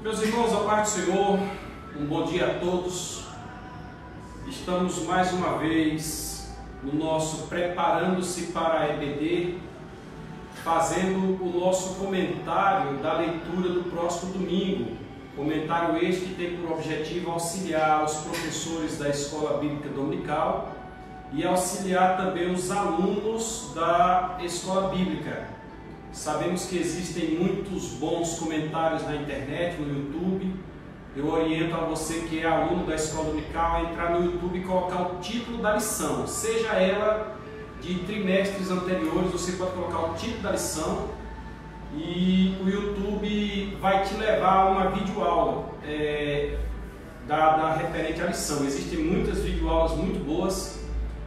Meus irmãos, a paz do Senhor, um bom dia a todos. Estamos mais uma vez no nosso Preparando-se para a EBD, fazendo o nosso comentário da leitura do próximo domingo. Comentário este que tem por objetivo auxiliar os professores da Escola Bíblica Dominical e auxiliar também os alunos da Escola Bíblica. Sabemos que existem muitos bons comentários na internet, no YouTube. Eu oriento a você que é aluno da Escola Dominical a entrar no YouTube e colocar o título da lição, seja ela de trimestres anteriores, você pode colocar o título da lição e o YouTube vai te levar a uma videoaula da referente à lição. Existem muitas videoaulas muito boas.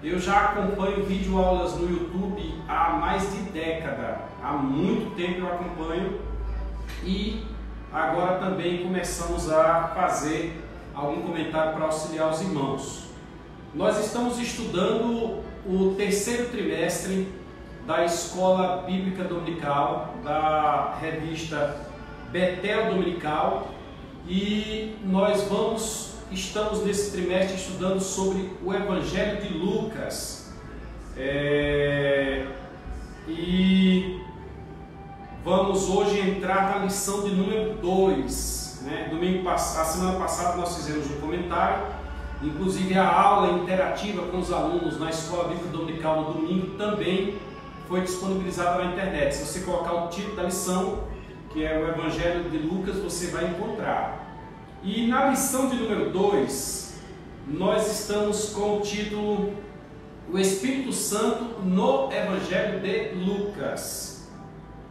Eu já acompanho videoaulas no YouTube há mais de década, há muito tempo eu acompanho e agora também começamos a fazer algum comentário para auxiliar os irmãos. Nós estamos estudando o terceiro trimestre da Escola Bíblica Dominical, da revista Betel Dominical, e estamos nesse trimestre estudando sobre o Evangelho de Lucas. E vamos hoje entrar na lição de número 2. A semana passada nós fizemos um comentário, inclusive a aula interativa com os alunos na Escola Bíblica Dominical no domingo também foi disponibilizada na internet. Se você colocar o título da lição, que é o Evangelho de Lucas, você vai encontrar. E na lição de número 2, nós estamos com o título O Espírito Santo no Evangelho de Lucas.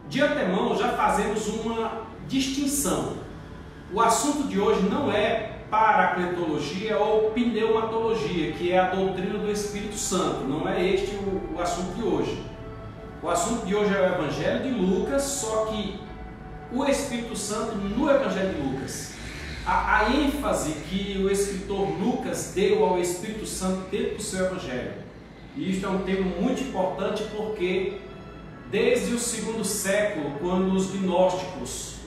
De antemão, já fazemos uma distinção. O assunto de hoje não é paracletologia ou pneumatologia, que é a doutrina do Espírito Santo. Não é este o assunto de hoje. O assunto de hoje é o Evangelho de Lucas, só que o Espírito Santo no Evangelho de Lucas. A ênfase que o escritor Lucas deu ao Espírito Santo dentro do seu Evangelho. E isto é um tema muito importante porque desde o segundo século, quando os gnósticos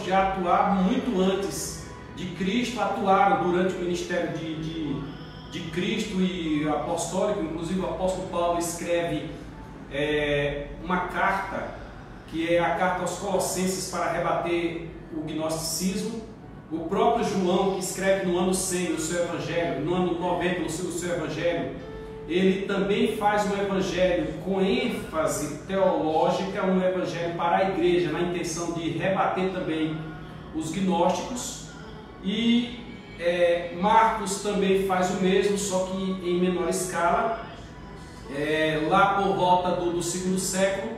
já atuaram muito antes de Cristo, atuaram durante o ministério de Cristo e apostólico. Inclusive o apóstolo Paulo escreve uma carta, que é a carta aos Colossenses, para rebater o gnosticismo. O próprio João, que escreve no ano 100 o seu Evangelho, no ano 90 o seu Evangelho, ele também faz um Evangelho com ênfase teológica, um Evangelho para a igreja, na intenção de rebater também os gnósticos. E Marcos também faz o mesmo, só que em menor escala. Lá por volta do segundo século,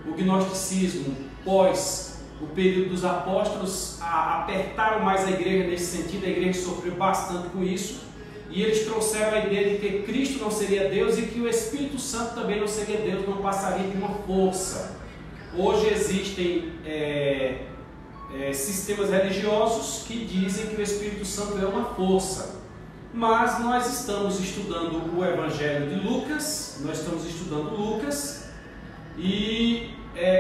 o gnosticismo, pós o período dos apóstolos, apertaram mais a igreja nesse sentido. A igreja sofreu bastante com isso, e eles trouxeram a ideia de que Cristo não seria Deus e que o Espírito Santo também não seria Deus, não passaria de uma força. Hoje existem sistemas religiosos que dizem que o Espírito Santo é uma força, mas nós estamos estudando o Evangelho de Lucas, e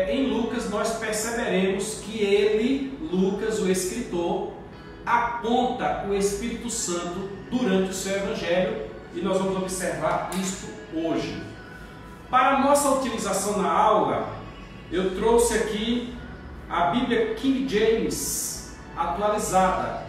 em Lucas nós perceberemos que ele, Lucas, o escritor, aponta o Espírito Santo durante o seu Evangelho, e nós vamos observar isto hoje. Para a nossa utilização na aula, eu trouxe aqui a Bíblia King James atualizada,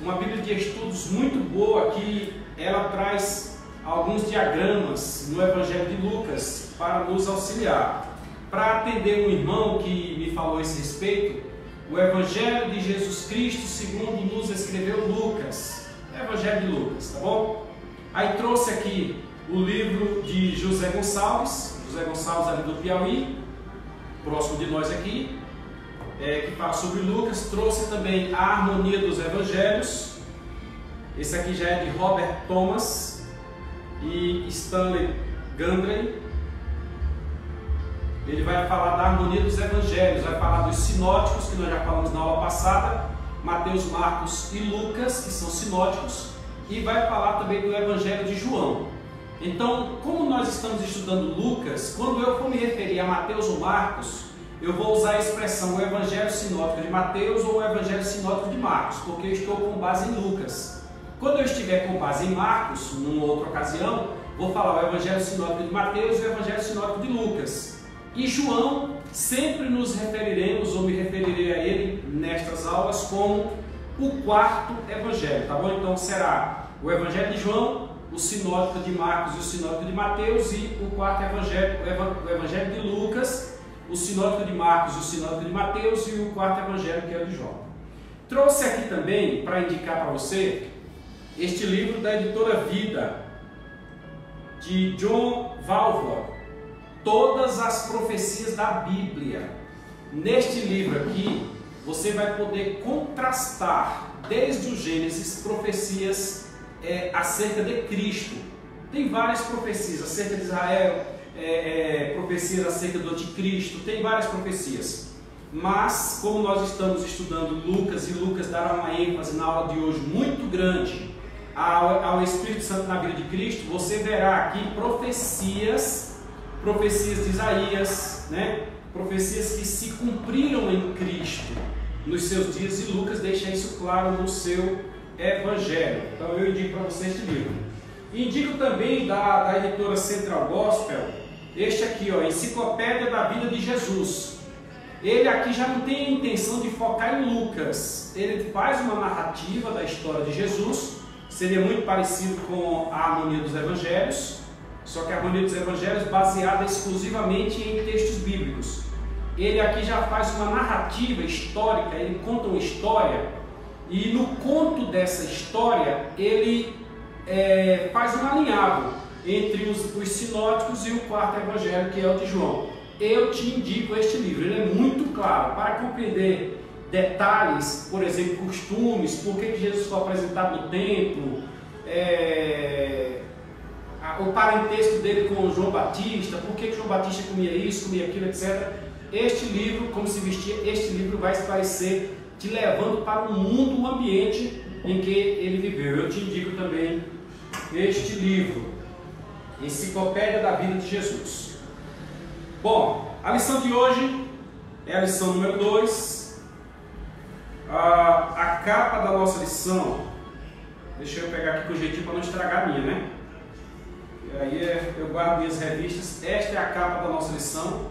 uma Bíblia de estudos muito boa, que ela traz alguns diagramas no Evangelho de Lucas para nos auxiliar. Para atender um irmão que me falou a esse respeito, o Evangelho de Jesus Cristo segundo nos escreveu Lucas, Evangelho de Lucas, tá bom? Aí trouxe aqui o livro de José Gonçalves ali do Piauí, próximo de nós aqui, que fala sobre Lucas. Trouxe também a Harmonia dos Evangelhos, esse aqui já é de Robert Thomas e Stanley Gundry. Ele vai falar da harmonia dos evangelhos, vai falar dos sinóticos, que nós já falamos na aula passada, Mateus, Marcos e Lucas, que são sinóticos, e vai falar também do Evangelho de João. Então, como nós estamos estudando Lucas, quando eu for me referir a Mateus ou Marcos, eu vou usar a expressão o Evangelho Sinótico de Mateus ou o Evangelho Sinótico de Marcos, porque eu estou com base em Lucas. Quando eu estiver com base em Marcos, numa outra ocasião, vou falar o Evangelho Sinótico de Mateus e o Evangelho Sinótico de Lucas. E João, sempre nos referiremos, ou me referirei a ele nestas aulas, como o quarto Evangelho, tá bom? Então será o Evangelho de João, o Sinótico de Marcos e o Sinótico de Mateus, e o quarto Evangelho, o Evangelho de Lucas, o Sinótico de Marcos e o Sinótico de Mateus, e o quarto Evangelho, que é o de João. Trouxe aqui também, para indicar para você, este livro da editora Vida, de John Walvoord, Todas as Profecias da Bíblia. Neste livro aqui, você vai poder contrastar, desde o Gênesis, profecias acerca de Cristo. Tem várias profecias acerca de Israel, profecias acerca do anticristo, tem várias profecias. Mas, como nós estamos estudando Lucas, e Lucas dará uma ênfase na aula de hoje muito grande ao Espírito Santo na vida de Cristo, você verá aqui profecias de Isaías, né? Profecias que se cumpriram em Cristo nos seus dias, e Lucas deixa isso claro no seu Evangelho. Então eu indico para você este livro. Indico também da editora Central Gospel, este aqui, ó, Enciclopédia da Vida de Jesus. Ele aqui já não tem a intenção de focar em Lucas, ele faz uma narrativa da história de Jesus, seria muito parecido com a Harmonia dos Evangelhos, só que a Harmonia dos Evangelhos baseada exclusivamente em textos bíblicos. Ele aqui já faz uma narrativa histórica, ele conta uma história, e no conto dessa história ele faz um alinhavo entre os sinóticos e o quarto evangelho, que é o de João. Eu te indico este livro, ele é muito claro para compreender detalhes, por exemplo, costumes, por que Jesus foi apresentado no templo, o parentesco dele com João Batista, por que João Batista comia isso, comia aquilo, etc. Este livro, como se vestia, este livro vai esclarecer, te levando para o mundo, o ambiente em que ele viveu. Eu te indico também este livro, Enciclopédia da Vida de Jesus. Bom, a lição de hoje é a lição número 2. A capa da nossa lição, deixa eu pegar aqui com jeitinho para não estragar a minha, né? E aí eu guardo minhas revistas. Esta é a capa da nossa lição,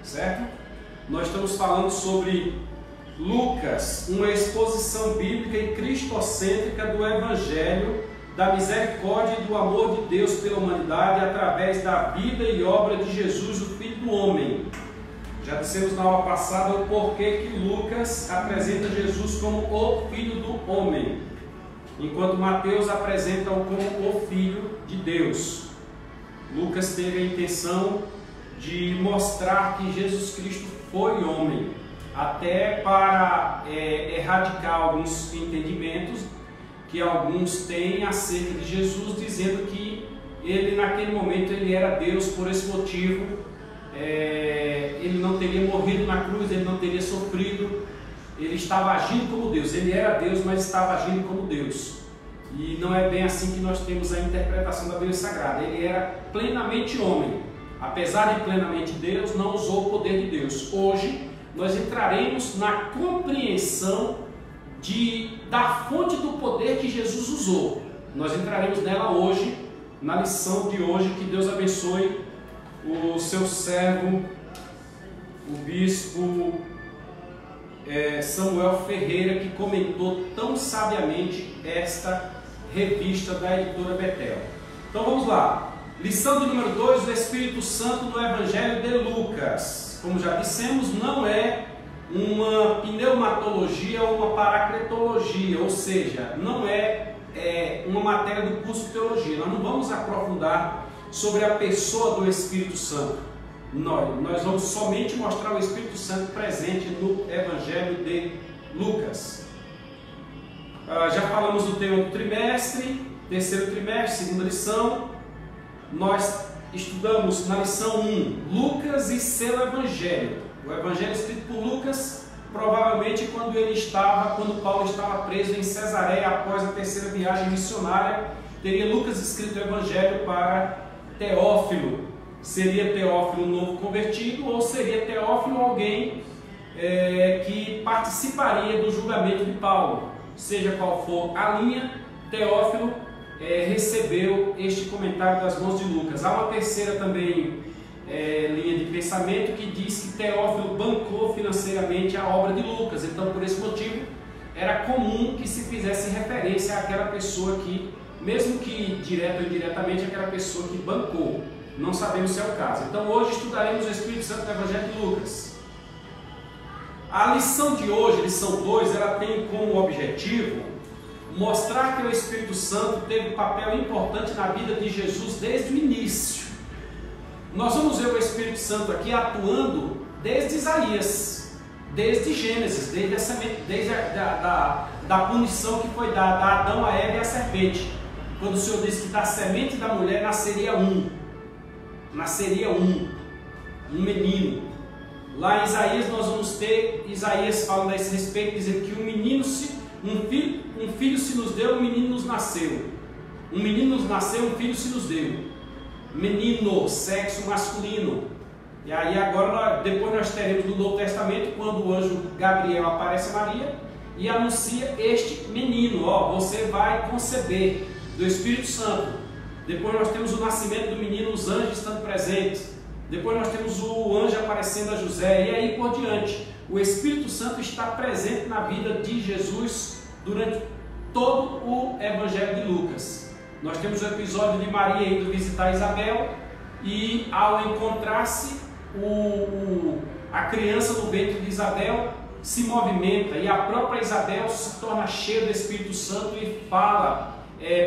certo? Nós estamos falando sobre Lucas, uma exposição bíblica e cristocêntrica do Evangelho, da misericórdia e do amor de Deus pela humanidade através da vida e obra de Jesus, o Filho do Homem. Já dissemos na aula passada o porquê que Lucas apresenta Jesus como o Filho do Homem, enquanto Mateus apresenta-o como o Filho de Deus. Lucas teve a intenção de mostrar que Jesus Cristo foi homem, até para erradicar alguns entendimentos que alguns têm acerca de Jesus, dizendo que ele naquele momento ele era Deus, por esse motivo ele não teria morrido na cruz, ele não teria sofrido, ele estava agindo como Deus. Ele era Deus, mas estava agindo como Deus. E não é bem assim que nós temos a interpretação da Bíblia Sagrada. Ele era plenamente homem, apesar de plenamente Deus, não usou o poder de Deus. Hoje nós entraremos na compreensão da fonte do poder que Jesus usou. Nós entraremos nela hoje, na lição de hoje. Que Deus abençoe o seu servo, o bispo Samuel Ferreira, que comentou tão sabiamente esta revista da editora Betel. Então vamos lá. Lição de número 2, o Espírito Santo no Evangelho de Lucas. Como já dissemos, não é uma pneumatologia ou uma paracletologia, ou seja, não é uma matéria do curso de teologia. Nós não vamos aprofundar sobre a pessoa do Espírito Santo. Nós vamos somente mostrar o Espírito Santo presente no Evangelho de Lucas. Já falamos do tema do trimestre, terceiro trimestre, segunda lição. Nós estudamos na lição 1, Lucas e seu Evangelho. O Evangelho escrito por Lucas, provavelmente quando Paulo estava preso em Cesareia após a terceira viagem missionária, teria Lucas escrito o Evangelho para Teófilo, Seria Teófilo um novo convertido ou seria Teófilo alguém que participaria do julgamento de Paulo? Seja qual for a linha, Teófilo recebeu este comentário das mãos de Lucas. Há uma terceira também linha de pensamento que diz que Teófilo bancou financeiramente a obra de Lucas. Então, por esse motivo, era comum que se fizesse referência àquela pessoa que, mesmo que direta ou indiretamente, aquela pessoa que bancou. Não sabemos se é o caso. Então, hoje estudaremos o Espírito Santo no Evangelho de Lucas. A lição de hoje, lição 2, ela tem como objetivo mostrar que o Espírito Santo teve um papel importante na vida de Jesus desde o início. Nós vamos ver o Espírito Santo aqui atuando desde Isaías, desde Gênesis, desde a punição que foi dada a Adão, a Eva e a serpente. Quando o Senhor disse que da semente da mulher nasceria um menino. Lá em Isaías nós vamos ter, Isaías falando a esse respeito, dizendo que um filho se nos deu, um menino nos nasceu. Um menino nos nasceu, um filho se nos deu. Menino, sexo masculino. E aí agora, depois nós teremos no Novo Testamento, quando o anjo Gabriel aparece a Maria e anuncia este menino, você vai conceber do Espírito Santo. Depois nós temos o nascimento do menino, os anjos estando presentes. Depois nós temos o anjo aparecendo a José, e aí por diante. O Espírito Santo está presente na vida de Jesus durante todo o Evangelho de Lucas. Nós temos o episódio de Maria indo visitar Isabel, e ao encontrar-se, a criança no ventre de Isabel se movimenta, e a própria Isabel se torna cheia do Espírito Santo e fala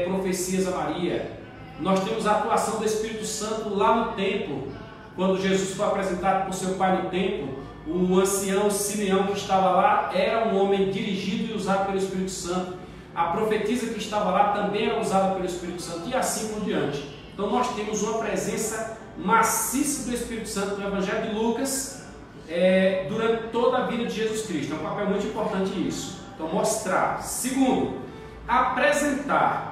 profecias a Maria. Nós temos a atuação do Espírito Santo lá no templo, quando Jesus foi apresentado por seu pai no templo. O ancião Simeão que estava lá era um homem dirigido e usado pelo Espírito Santo. A profetisa que estava lá também era usada pelo Espírito Santo, e assim por diante. Então nós temos uma presença maciça do Espírito Santo no Evangelho de Lucas durante toda a vida de Jesus Cristo. É um papel muito importante isso. Então mostrar. Segundo, apresentar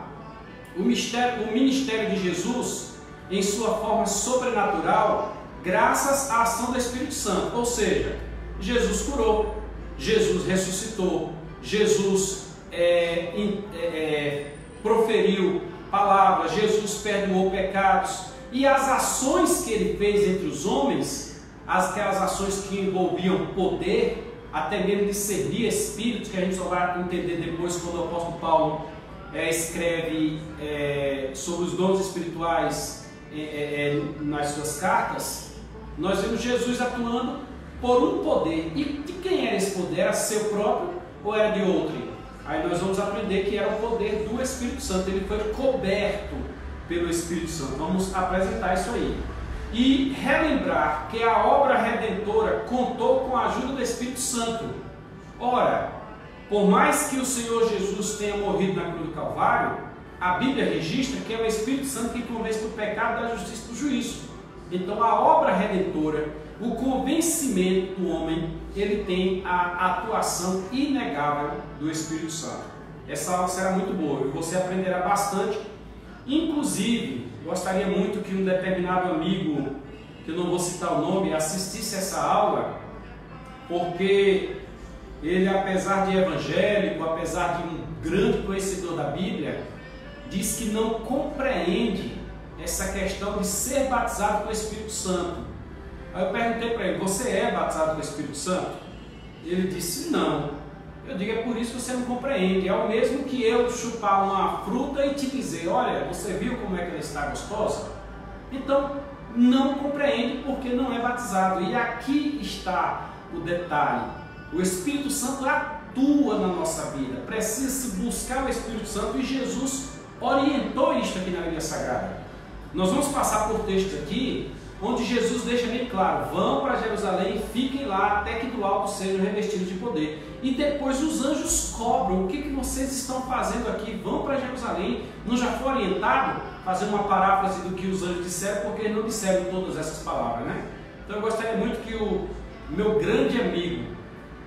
o ministério de Jesus em sua forma sobrenatural, graças à ação do Espírito Santo. Ou seja, Jesus curou, Jesus ressuscitou, Jesus proferiu palavras, Jesus perdoou pecados, e as ações que ele fez entre os homens, aquelas ações que envolviam poder, até mesmo discernir espíritos, que a gente só vai entender depois quando o apóstolo Paulo escreve sobre os dons espirituais nas suas cartas. Nós vemos Jesus atuando por um poder. E de quem era esse poder? Era seu próprio ou era de outro? Aí nós vamos aprender que era o poder do Espírito Santo. Ele foi coberto pelo Espírito Santo. Vamos apresentar isso aí. E relembrar que a obra redentora contou com a ajuda do Espírito Santo. Ora, por mais que o Senhor Jesus tenha morrido na cruz do Calvário, a Bíblia registra que é o Espírito Santo que convence do pecado, da justiça e do juízo. Então a obra redentora, o convencimento do homem, ele tem a atuação inegável do Espírito Santo. Essa aula será muito boa e você aprenderá bastante. Inclusive, gostaria muito que um determinado amigo, que eu não vou citar o nome, assistisse essa aula, porque ele, apesar de evangélico, apesar de um grande conhecedor da Bíblia, diz que não compreende essa questão de ser batizado com o Espírito Santo. Aí eu perguntei para ele: você é batizado com o Espírito Santo? Ele disse: não. Eu digo: é por isso que você não compreende. É o mesmo que eu chupar uma fruta e te dizer: olha, você viu como é que ela está gostosa? Então, não compreende porque não é batizado. E aqui está o detalhe: o Espírito Santo atua na nossa vida. Precisa-se buscar o Espírito Santo, e Jesus orientou isto aqui na Bíblia Sagrada. Nós vamos passar por textos aqui onde Jesus deixa bem claro: vão para Jerusalém e fiquem lá até que do alto sejam revestidos de poder. E depois os anjos cobram: o que vocês estão fazendo aqui? Vão para Jerusalém. Não já foi orientado? Fazer uma paráfrase do que os anjos disseram, porque eles não disseram todas essas palavras, né? Então eu gostaria muito que o meu grande amigo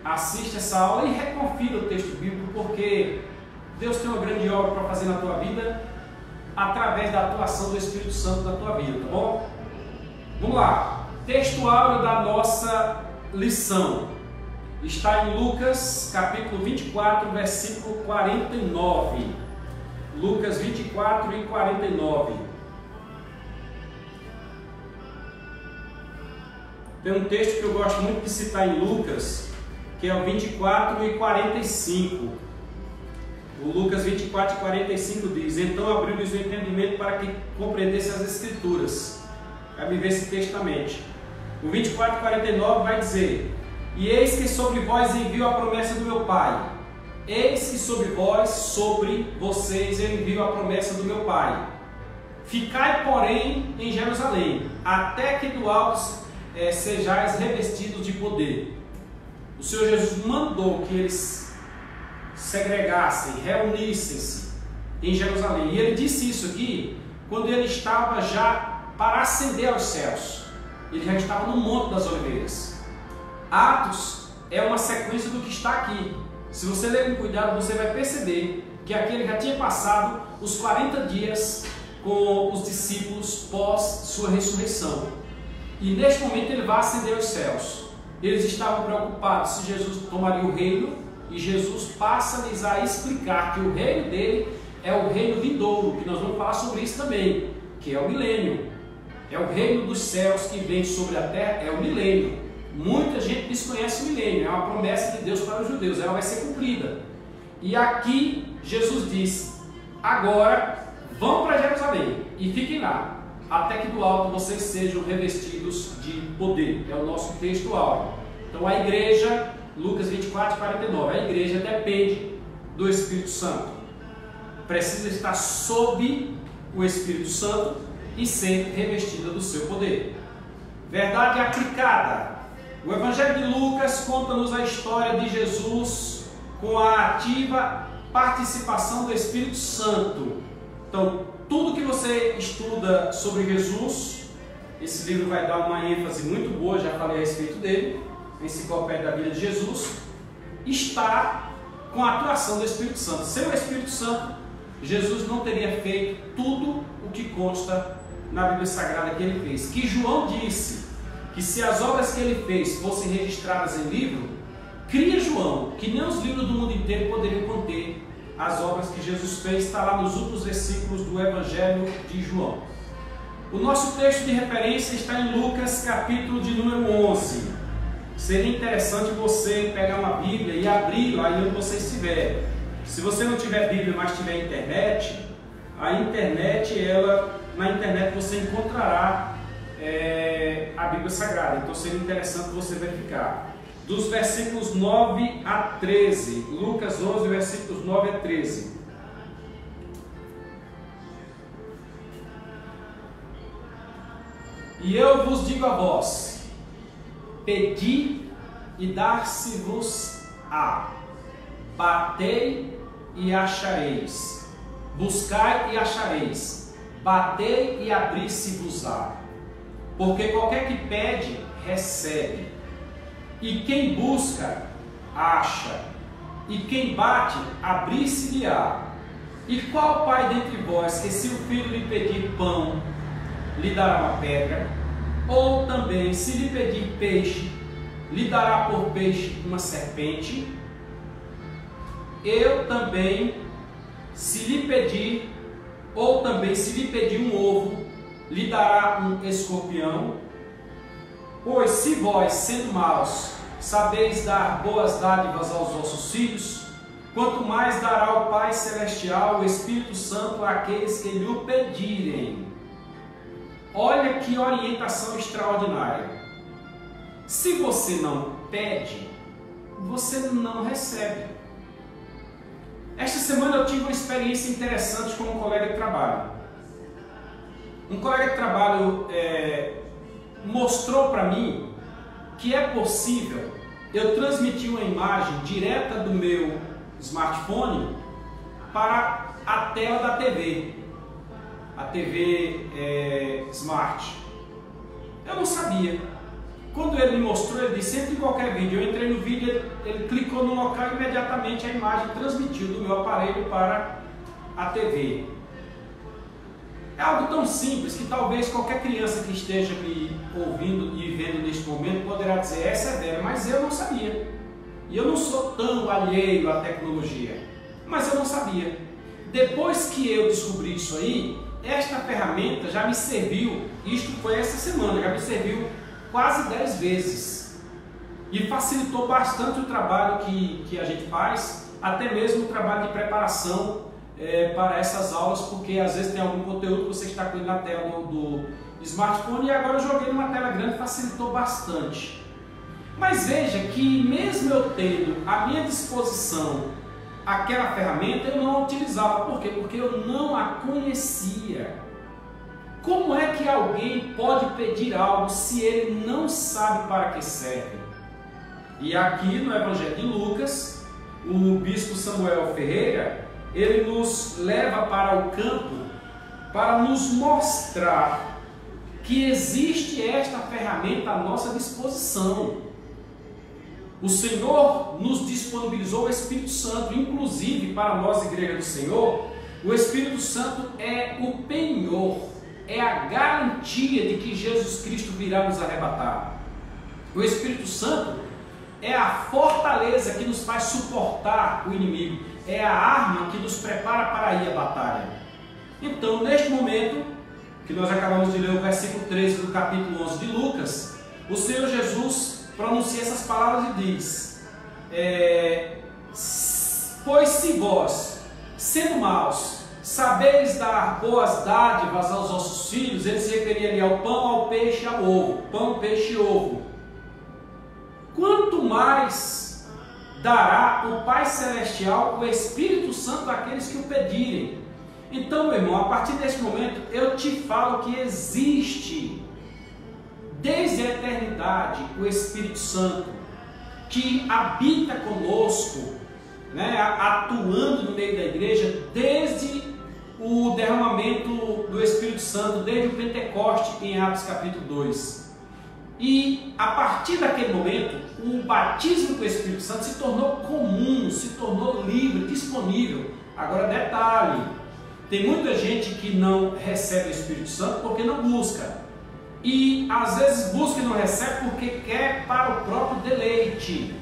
assista essa aula e reconfira o texto bíblico, porque Deus tem uma grande obra para fazer na tua vida através da atuação do Espírito Santo na tua vida, tá bom? Vamos lá. Texto áureo da nossa lição está em Lucas, capítulo 24, versículo 49. Lucas 24 e 49. Tem um texto que eu gosto muito de citar em Lucas, que é o 24 e 45. O Lucas 24 e 45 diz: então abriu-lhes o entendimento para que compreendesse as Escrituras. Vai me ver esse texto na mente. O 24 e 49 vai dizer: e eis que sobre vós envio a promessa do meu Pai. Eis que sobre vós, sobre vocês, eu envio a promessa do meu Pai. Ficai, porém, em Jerusalém, até que do alto sejais revestidos de poder. O Senhor Jesus mandou que eles segregassem, reunissem-se em Jerusalém. E ele disse isso aqui quando ele estava já para ascender aos céus. Ele já estava no Monte das Oliveiras. Atos é uma sequência do que está aqui. Se você ler com cuidado, você vai perceber que aqui ele já tinha passado os 40 dias com os discípulos pós sua ressurreição. E neste momento ele vai ascender aos céus. Eles estavam preocupados se Jesus tomaria o reino, e Jesus passa-lhes a explicar que o reino dele é o reino vindouro, que nós vamos falar sobre isso também, que é o milênio. É o reino dos céus que vem sobre a terra, é o milênio. Muita gente desconhece o milênio, é uma promessa de Deus para os judeus, ela vai ser cumprida. E aqui Jesus diz: agora vão para Jerusalém e fiquem lá, até que do alto vocês sejam revestidos de poder. É o nosso texto áureo. Então a igreja, Lucas 24 e 49, a igreja depende do Espírito Santo. Precisa estar sob o Espírito Santo e ser revestida do seu poder. Verdade aplicada. O Evangelho de Lucas conta-nos a história de Jesus com a ativa participação do Espírito Santo. Então, tudo que você estuda sobre Jesus, esse livro vai dar uma ênfase muito boa, já falei a respeito dele, a Enciclopédia da Vida de Jesus, está com a atuação do Espírito Santo. Sem o Espírito Santo, Jesus não teria feito tudo o que consta na Bíblia Sagrada que ele fez. Que João disse que se as obras que ele fez fossem registradas em livro, cria João que nem os livros do mundo inteiro poderiam conter as obras que Jesus fez. Está lá nos últimos versículos do Evangelho de João. O nosso texto de referência está em Lucas, capítulo de número 11. Seria interessante você pegar uma Bíblia e abrir aí onde você estiver. Se você não tiver Bíblia, mas tiver internet, na internet você encontrará a Bíblia Sagrada. Então seria interessante você verificar. Dos versículos 9 a 13, Lucas 11, versículos 9 a 13. E eu vos digo a vós: pedi e dar-se-vos-á, batei e achareis, buscai e achareis, batei e abrir-se-vos-á. Porque qualquer que pede, recebe, e quem busca, acha, e quem bate, abrir-se-lhe-á. E qual pai dentre vós, que se o filho lhe pedir pão, lhe dará uma pedra? Ou também, se lhe pedir peixe, lhe dará por peixe uma serpente? Eu também, se lhe pedir, ou também, se lhe pedir um ovo, lhe dará um escorpião? Pois se vós, sendo maus, sabeis dar boas dádivas aos vossos filhos, quanto mais dará o Pai Celestial o Espírito Santo àqueles que lhe o pedirem. Olha que orientação extraordinária. Se você não pede, você não recebe. Esta semana eu tive uma experiência interessante com um colega de trabalho. Um colega de trabalho mostrou para mim que é possível eu transmitir uma imagem direta do meu smartphone para a tela da TV, a TV Smart. Eu não sabia. Quando ele me mostrou, ele disse: entre em qualquer vídeo. Eu entrei no vídeo, ele clicou no local e imediatamente a imagem transmitiu do meu aparelho para a TV. É algo tão simples que talvez qualquer criança que esteja me ouvindo e vendo neste momento poderá dizer, é severo, mas eu não sabia. E eu não sou tão alheio à tecnologia, mas eu não sabia. Depois que eu descobri isso aí, esta ferramenta já me serviu, isto foi essa semana, já me serviu quase 10 vezes. E facilitou bastante o trabalho que a gente faz, até mesmo o trabalho de preparação para essas aulas, porque às vezes tem algum conteúdo que você está com ele na tela do smartphone e agora eu joguei numa tela grande, facilitou bastante. Mas veja que mesmo eu tendo à minha disposição aquela ferramenta, eu não a utilizava. Por quê? Porque eu não a conhecia. Como é que alguém pode pedir algo se ele não sabe para que serve? E aqui no Evangelho de Lucas, o bispo Samuel Ferreira, ele nos leva para o campo para nos mostrar que existe esta ferramenta à nossa disposição. O Senhor nos disponibilizou o Espírito Santo, inclusive para nós, Igreja do Senhor, o Espírito Santo é o penhor, é a garantia de que Jesus Cristo virá nos arrebatar. O Espírito Santo é a fortaleza que nos faz suportar o inimigo, é a arma que nos prepara para ir à batalha. Então, neste momento, que nós acabamos de ler o versículo 13 do capítulo 11 de Lucas, o Senhor Jesus pronuncia essas palavras e diz, pois se vós, sendo maus, sabeis dar boas dádivas aos vossos filhos, ele se referia ali ao pão, ao peixe e ao ovo, pão, peixe e ovo, quanto mais dará o Pai Celestial o Espírito Santo àqueles que o pedirem. Então, meu irmão, a partir desse momento, eu te falo que existe, desde a eternidade, o Espírito Santo, que habita conosco, né, atuando no meio da igreja, desde o derramamento do Espírito Santo, desde o Pentecoste, em Atos capítulo 2. E a partir daquele momento, o batismo com o Espírito Santo se tornou comum, se tornou livre, disponível. Agora, detalhe, tem muita gente que não recebe o Espírito Santo porque não busca. E às vezes busca e não recebe porque quer para o próprio deleite,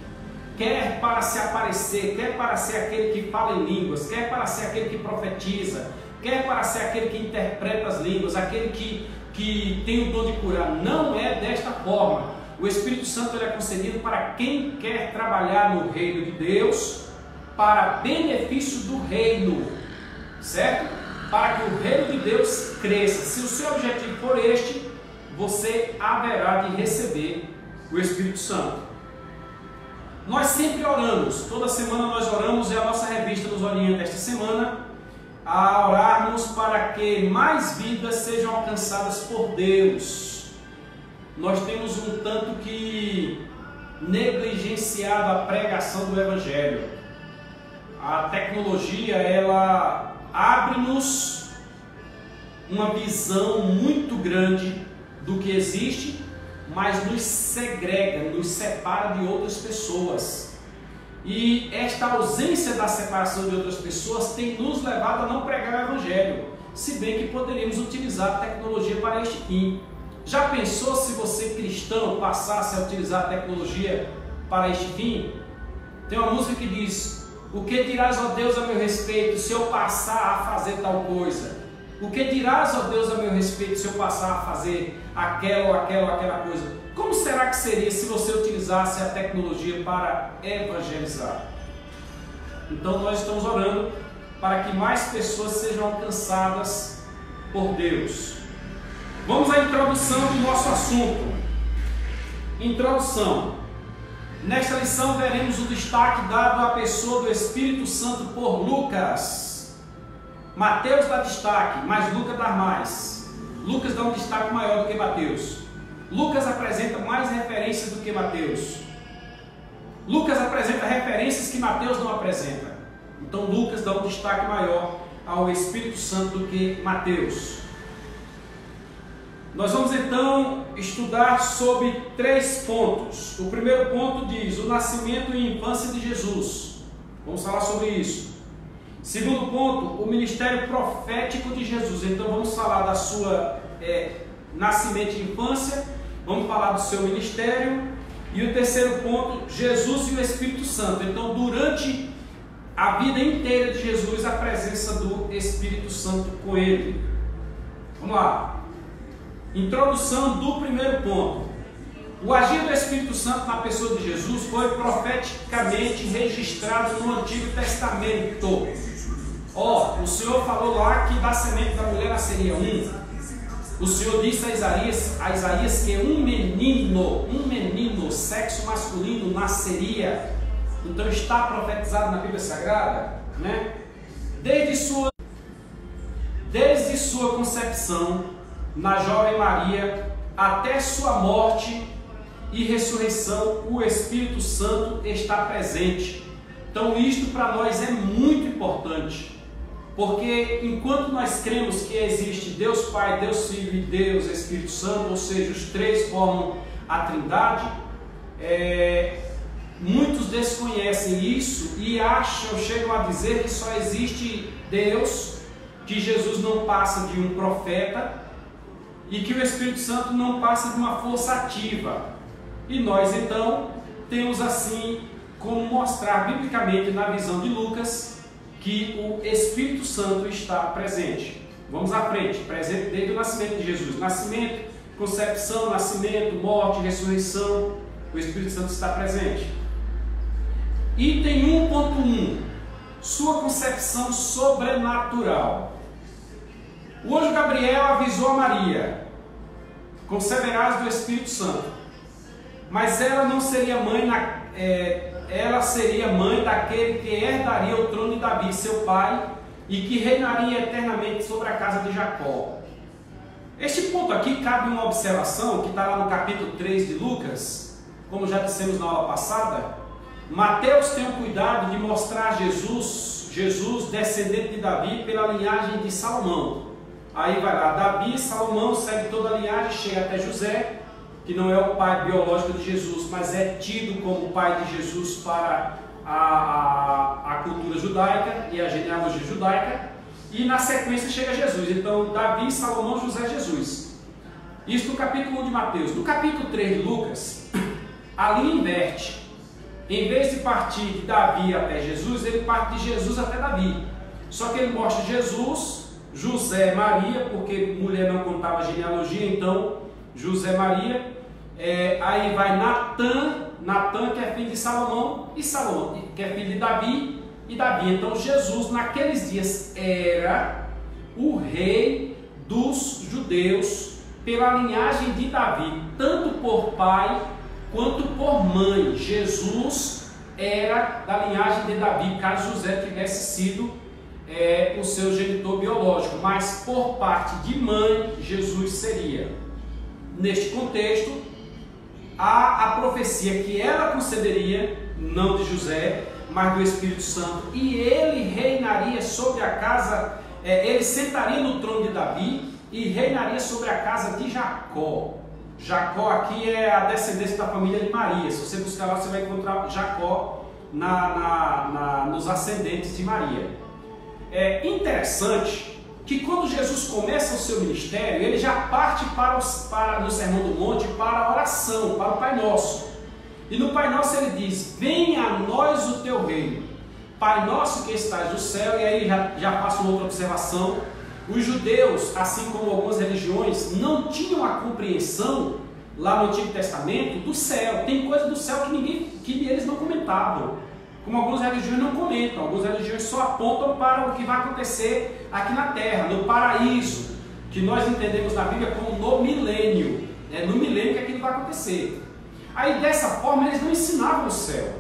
quer para se aparecer, quer para ser aquele que fala em línguas, quer para ser aquele que profetiza, quer para ser aquele que interpreta as línguas, aquele que tem o dom de curar. Não é desta forma. O Espírito Santo ele é concedido para quem quer trabalhar no reino de Deus, para benefício do reino, certo? Para que o reino de Deus cresça. Se o seu objetivo for este, você haverá de receber o Espírito Santo. Nós sempre oramos, toda semana nós oramos, e a nossa revista nos orienta esta semana a orarmos para que mais vidas sejam alcançadas por Deus. Nós temos um tanto que negligenciado a pregação do Evangelho. A tecnologia, ela abre-nos uma visão muito grande do que existe, mas nos segrega, nos separa de outras pessoas. E esta ausência da separação de outras pessoas tem nos levado a não pregar o Evangelho, se bem que poderíamos utilizar a tecnologia para este fim. Já pensou se você, cristão, passasse a utilizar a tecnologia para este fim? Tem uma música que diz: o que dirás, ó Deus, a meu respeito, se eu passar a fazer tal coisa? O que dirás, ó Deus, a meu respeito, se eu passar a fazer aquela ou aquela coisa? Como será que seria se você utilizasse a tecnologia para evangelizar? Então nós estamos orando para que mais pessoas sejam alcançadas por Deus. Vamos à introdução do nosso assunto. Introdução. Nesta lição veremos o destaque dado à pessoa do Espírito Santo por Lucas. Mateus dá destaque, mas Lucas dá mais. Lucas dá um destaque maior do que Mateus. Lucas apresenta mais referências do que Mateus. Lucas apresenta referências que Mateus não apresenta. Então Lucas dá um destaque maior ao Espírito Santo do que Mateus. Nós vamos então estudar sobre 3 pontos. O primeiro ponto diz o nascimento e infância de Jesus. Vamos falar sobre isso. Segundo ponto, o ministério profético de Jesus. Então vamos falar da sua nascimento e infância, vamos falar do seu ministério. E o terceiro ponto, Jesus e o Espírito Santo. Então durante a vida inteira de Jesus, a presença do Espírito Santo com ele. Vamos lá. Introdução do primeiro ponto. O agir do Espírito Santo na pessoa de Jesus foi profeticamente registrado no Antigo Testamento. O Senhor falou lá que da semente da mulher nasceria um. O Senhor disse a Isaías que um menino, sexo masculino, nasceria. Então está profetizado na Bíblia Sagrada, né? Desde sua concepção na jovem Maria até sua morte e ressurreição, o Espírito Santo está presente. Então isto para nós é muito importante, porque enquanto nós cremos que existe Deus Pai, Deus Filho e Deus Espírito Santo, ou seja, os três formam a Trindade, muitos desconhecem isso e chegam a dizer que só existe Deus, que Jesus não passa de um profeta e que o Espírito Santo não passa de uma força ativa. E nós então temos assim como mostrar biblicamente na visão de Lucas que o Espírito Santo está presente. Vamos à frente, presente desde o nascimento de Jesus. Nascimento, concepção, nascimento, morte, ressurreição, o Espírito Santo está presente. Item 1.1, sua concepção sobrenatural. O anjo Gabriel avisou a Maria: conceberás do Espírito Santo, mas ela não seria mãe, ela seria mãe daquele que herdaria o trono de Davi, seu pai, e que reinaria eternamente sobre a casa de Jacó. Este ponto aqui cabe uma observação que está lá no capítulo 3 de Lucas, como já dissemos na aula passada. Mateus tem o cuidado de mostrar Jesus descendente de Davi pela linhagem de Salomão. Aí vai lá, Davi, Salomão, segue toda a linhagem, chega até José, que não é o pai biológico de Jesus, mas é tido como o pai de Jesus para a cultura judaica e a genealogia judaica. E na sequência chega Jesus. Então Davi, Salomão, José, Jesus. Isso no capítulo 1 de Mateus. No capítulo 3 de Lucas, a linha inverte. Em vez de partir de Davi até Jesus, ele parte de Jesus até Davi. Só que ele mostra Jesus, José, Maria, porque mulher não contava genealogia, então José, Maria. Aí vai Natã, que é filho de Salomão, e Salomão, que é filho de Davi, e Davi. Então Jesus naqueles dias era o rei dos judeus pela linhagem de Davi, tanto por pai quanto por mãe. Jesus era da linhagem de Davi, caso José tivesse sido o seu genitor biológico, mas por parte de mãe, Jesus seria. Neste contexto, há a profecia que ela concederia, não de José, mas do Espírito Santo, e ele reinaria sobre a casa, ele sentaria no trono de Davi e reinaria sobre a casa de Jacó. Jacó aqui é a descendência da família de Maria. Se você buscar lá, você vai encontrar Jacó nos ascendentes de Maria. É interessante que quando Jesus começa o seu ministério, ele já parte no Sermão do Monte para a oração, para o Pai Nosso. E no Pai Nosso ele diz: venha a nós o teu reino, Pai nosso que estás no céu. E aí já faço uma outra observação. Os judeus, assim como algumas religiões, não tinham a compreensão lá no Antigo Testamento do céu. Tem coisa do céu que eles não comentavam, como algumas religiões não comentam. Algumas religiões só apontam para o que vai acontecer aqui na Terra, no paraíso, que nós entendemos na Bíblia como no milênio. É no milênio que aquilo vai acontecer. Aí dessa forma eles não ensinavam o céu.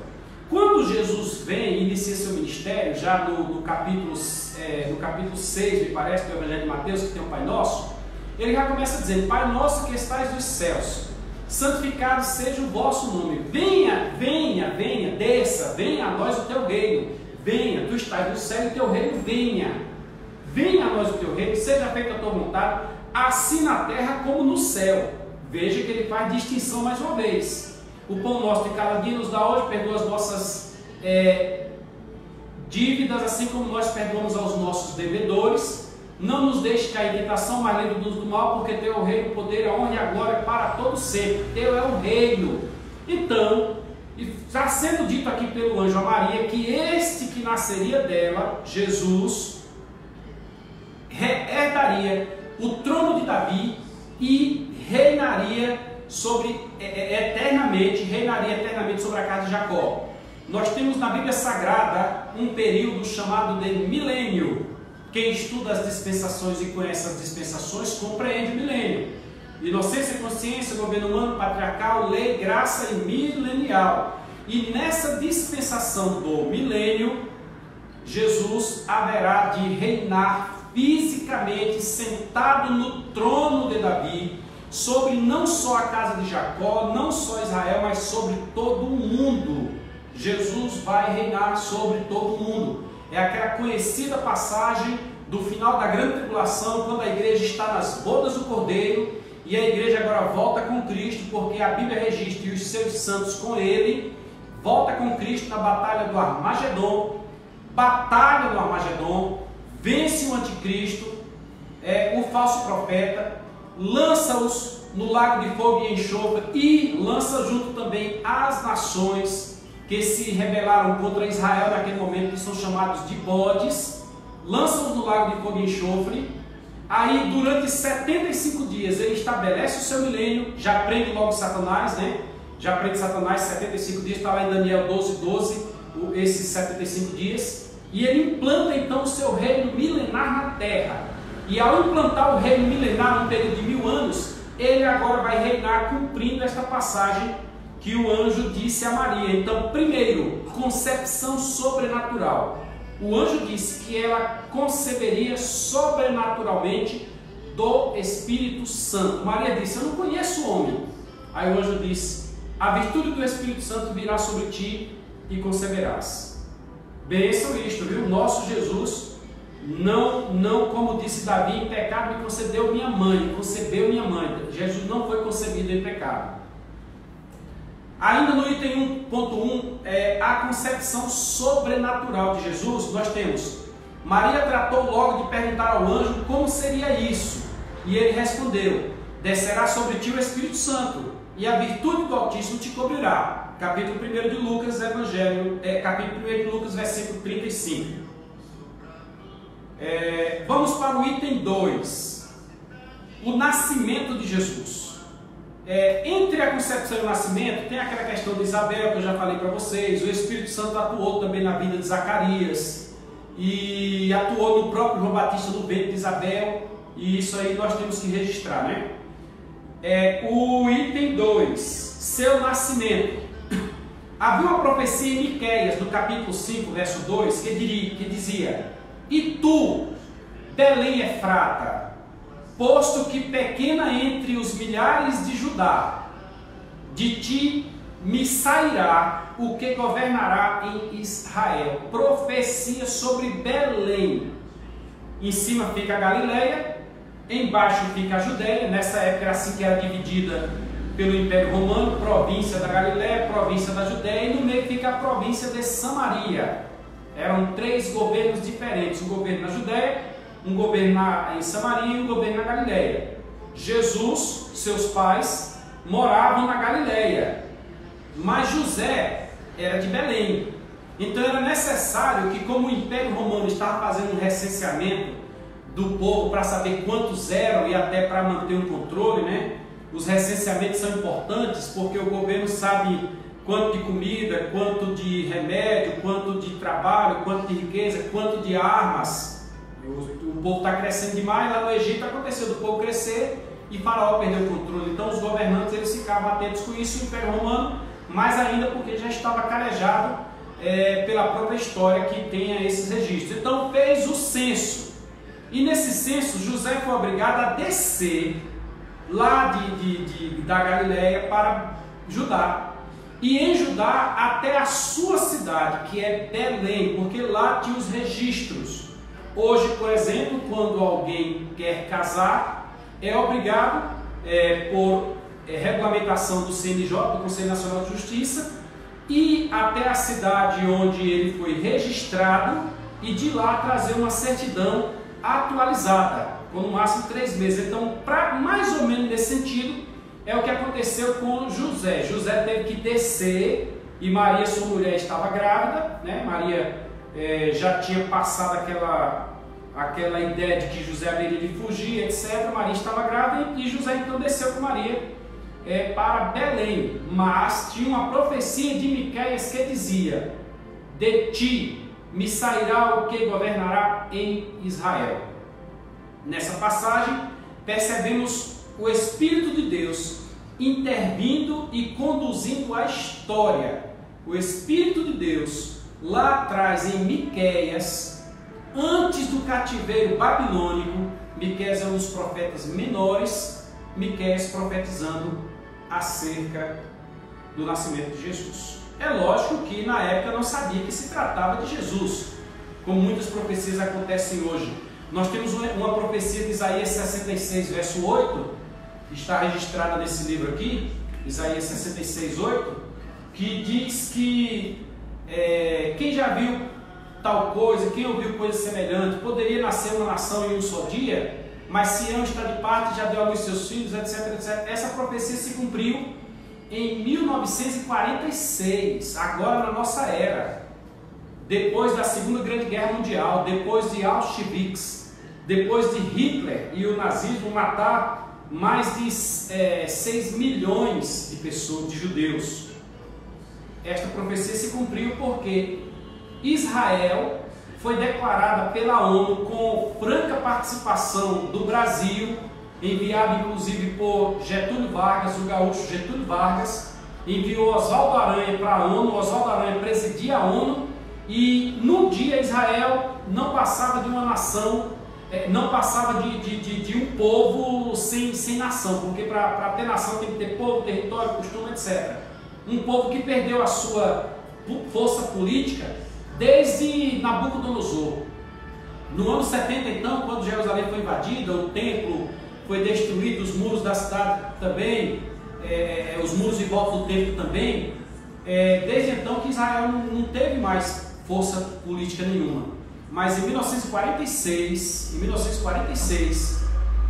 Quando Jesus vem e inicia seu ministério, já no capítulo 6, me parece, do Evangelho de Mateus, que tem o Pai Nosso, ele já começa dizendo: Pai nosso que estais nos céus, santificado seja o vosso nome. Venha, desça, venha a nós o teu reino. Venha, tu estás no céu e o teu reino venha. Venha a nós o teu reino, seja feita a tua vontade, assim na terra como no céu. Veja que ele faz distinção mais uma vez. O pão nosso de cada dia nos dá hoje, perdoa as nossas dívidas, assim como nós perdoamos aos nossos devedores. Não nos deixe cair em tentação, mas livre-nos do mal, porque teu é o reino, o poder, a honra e a glória para todo sempre. Teu é o reino. Então, está sendo dito aqui pelo anjo a Maria que este que nasceria dela, Jesus, herdaria o trono de Davi e reinaria eternamente sobre a casa de Jacó. Nós temos na Bíblia Sagrada um período chamado de milênio. Quem estuda as dispensações e conhece as dispensações compreende o milênio. Inocência, consciência, governo humano, patriarcal, lei, graça e milenial. E nessa dispensação do milênio, Jesus haverá de reinar fisicamente sentado no trono de Davi, sobre não só a casa de Jacó, não só Israel, mas sobre todo o mundo. Jesus vai reinar sobre todo o mundo. É aquela conhecida passagem do final da grande tribulação, quando a igreja está nas bodas do Cordeiro, e a igreja agora volta com Cristo, porque a Bíblia registra, e os seus santos com ele, volta com Cristo na batalha do Armagedon, vence o anticristo, o falso profeta, lança-os no lago de fogo e enxofre, e lança junto também as nações que se rebelaram contra Israel naquele momento, que são chamados de bodes, lança-os no lago de fogo e enxofre. Aí durante 75 dias ele estabelece o seu milênio, já prende logo Satanás, né? Já prende Satanás 75 dias, está lá em Daniel 12, esses 75 dias, e ele implanta então o seu reino milenar na terra. E ao implantar o reino milenar num período de 1000 anos, ele agora vai reinar cumprindo esta passagem que o anjo disse a Maria. Então, primeiro, concepção sobrenatural. O anjo disse que ela conceberia sobrenaturalmente do Espírito Santo. Maria disse: eu não conheço o homem. Aí o anjo disse: a virtude do Espírito Santo virá sobre ti e conceberás. Bênção isto, viu? Nosso Jesus não, como disse Davi, em pecado me concebeu minha mãe. Jesus não foi concebido em pecado. Ainda no item 1.1, a concepção sobrenatural de Jesus, nós temos: Maria tratou logo de perguntar ao anjo como seria isso, e ele respondeu: descerá sobre ti o Espírito Santo, e a virtude do Altíssimo te cobrirá. Capítulo 1 de Lucas, capítulo 1 de Lucas, versículo 35. Vamos para o item 2, o nascimento de Jesus. Entre a concepção e o nascimento, tem aquela questão de Isabel, que eu já falei para vocês. O Espírito Santo atuou também na vida de Zacarias, e atuou no próprio João Batista no ventre de Isabel, e isso aí nós temos que registrar, né? O item 2, seu nascimento. Havia uma profecia em Miqueias, no capítulo 5, verso 2, que dizia: e tu, Belém Efrata, posto que pequena entre os milhares de Judá, de ti me sairá o que governará em Israel. Profecia sobre Belém. Em cima fica a Galileia, embaixo fica a Judéia. Nessa época era assim que era dividida pelo Império Romano: província da Galileia, província da Judéia, e no meio fica a província de Samaria. Eram 3 governos diferentes: um governo na Judéia, um governo em Samaria e um governo na Galileia. Jesus, seus pais, moravam na Galileia, mas José era de Belém. Então era necessário que, como o Império Romano estava fazendo um recenseamento do povo para saber quantos eram e até para manter um controle, né? Os recenseamentos são importantes porque o governo sabe quanto de comida, quanto de remédio, quanto de trabalho, quanto de riqueza, quanto de armas. O povo está crescendo demais. Lá no Egito aconteceu do povo crescer e Faraó perdeu o controle. Então os governantes eles ficavam atentos com isso. O Império Romano, mais ainda porque já estava calejado pela própria história que tem esses registros. Então fez o censo. E nesse censo José foi obrigado a descer lá da Galileia para Judá, e em Judá até a sua cidade, que é Belém, porque lá tinha os registros. Hoje, por exemplo, quando alguém quer casar, é obrigado, por regulamentação do CNJ, do Conselho Nacional de Justiça, ir até a cidade onde ele foi registrado e de lá trazer uma certidão atualizada, com no máximo 3 meses. Então, mais ou menos nesse sentido, é o que aconteceu com José. José teve que descer e Maria, sua mulher, estava grávida, né? Maria já tinha passado aquela ideia de que José haveria de fugir, etc. Maria estava grávida e José então desceu com Maria para Belém. Mas tinha uma profecia de Miqueias que dizia: de ti me sairá o que governará em Israel. Nessa passagem percebemos o Espírito de Deus intervindo e conduzindo a história. O Espírito de Deus lá atrás em Miqueias, antes do cativeiro babilônico. Miqueias é um dos profetas menores, Miqueias profetizando acerca do nascimento de Jesus. É lógico que na época não sabia que se tratava de Jesus, como muitas profecias acontecem hoje. Nós temos uma profecia de Isaías 66, verso 8, que está registrada nesse livro aqui, Isaías 66, 8, que diz que quem já viu tal coisa, quem ouviu coisa semelhante, poderia nascer uma nação em um só dia, mas Sião está de parte, já deu à luz seus filhos, etc, etc. Essa profecia se cumpriu em 1946, agora na nossa era, depois da Segunda Grande Guerra Mundial, depois de Auschwitz, depois de Hitler e o nazismo matar mais de 6 milhões de pessoas, de judeus. Esta profecia se cumpriu porque Israel foi declarada pela ONU com franca participação do Brasil, enviado inclusive por Getúlio Vargas, o gaúcho Getúlio Vargas, enviou Oswaldo Aranha para a ONU. Oswaldo Aranha presidia a ONU e num dia Israel não passava de uma nação, não passava de um povo sem nação, porque para ter nação tem que ter povo, território, costume, etc. Um povo que perdeu a sua força política desde Nabucodonosor. No ano 70, então, quando Jerusalém foi invadida, o templo foi destruído, os muros da cidade também, os muros em volta do templo também, desde então que Israel não teve mais força política nenhuma. Mas em 1946,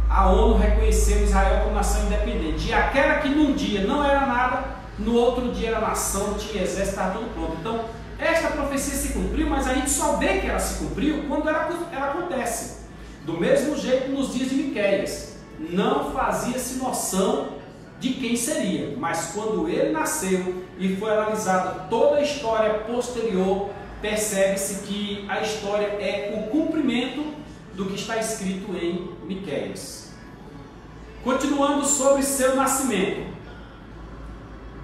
a ONU reconheceu Israel como nação independente. E aquela que num dia não era nada, no outro dia era nação, tinha exército, estava tudo pronto. Então, esta profecia se cumpriu, mas a gente só vê que ela se cumpriu quando ela acontece. Do mesmo jeito nos dias de Miqueias. Não fazia-se noção de quem seria, mas quando ele nasceu e foi analisada toda a história posterior, percebe-se que a história é o cumprimento do que está escrito em Miqueias. Continuando sobre seu nascimento.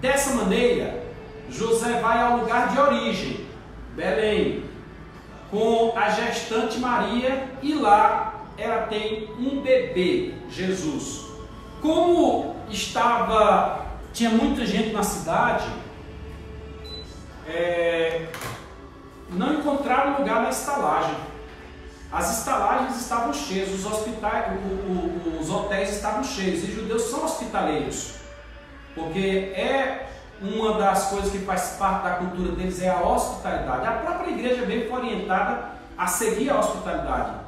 Dessa maneira, José vai ao lugar de origem, Belém, com a gestante Maria, e lá ela tem um bebê, Jesus. Como tinha muita gente na cidade, não encontraram lugar na estalagem. As estalagens estavam cheias, os hotéis estavam cheios, e os judeus são hospitaleiros, porque uma das coisas que faz parte da cultura deles é a hospitalidade. A própria igreja mesmo foi orientada a seguir a hospitalidade.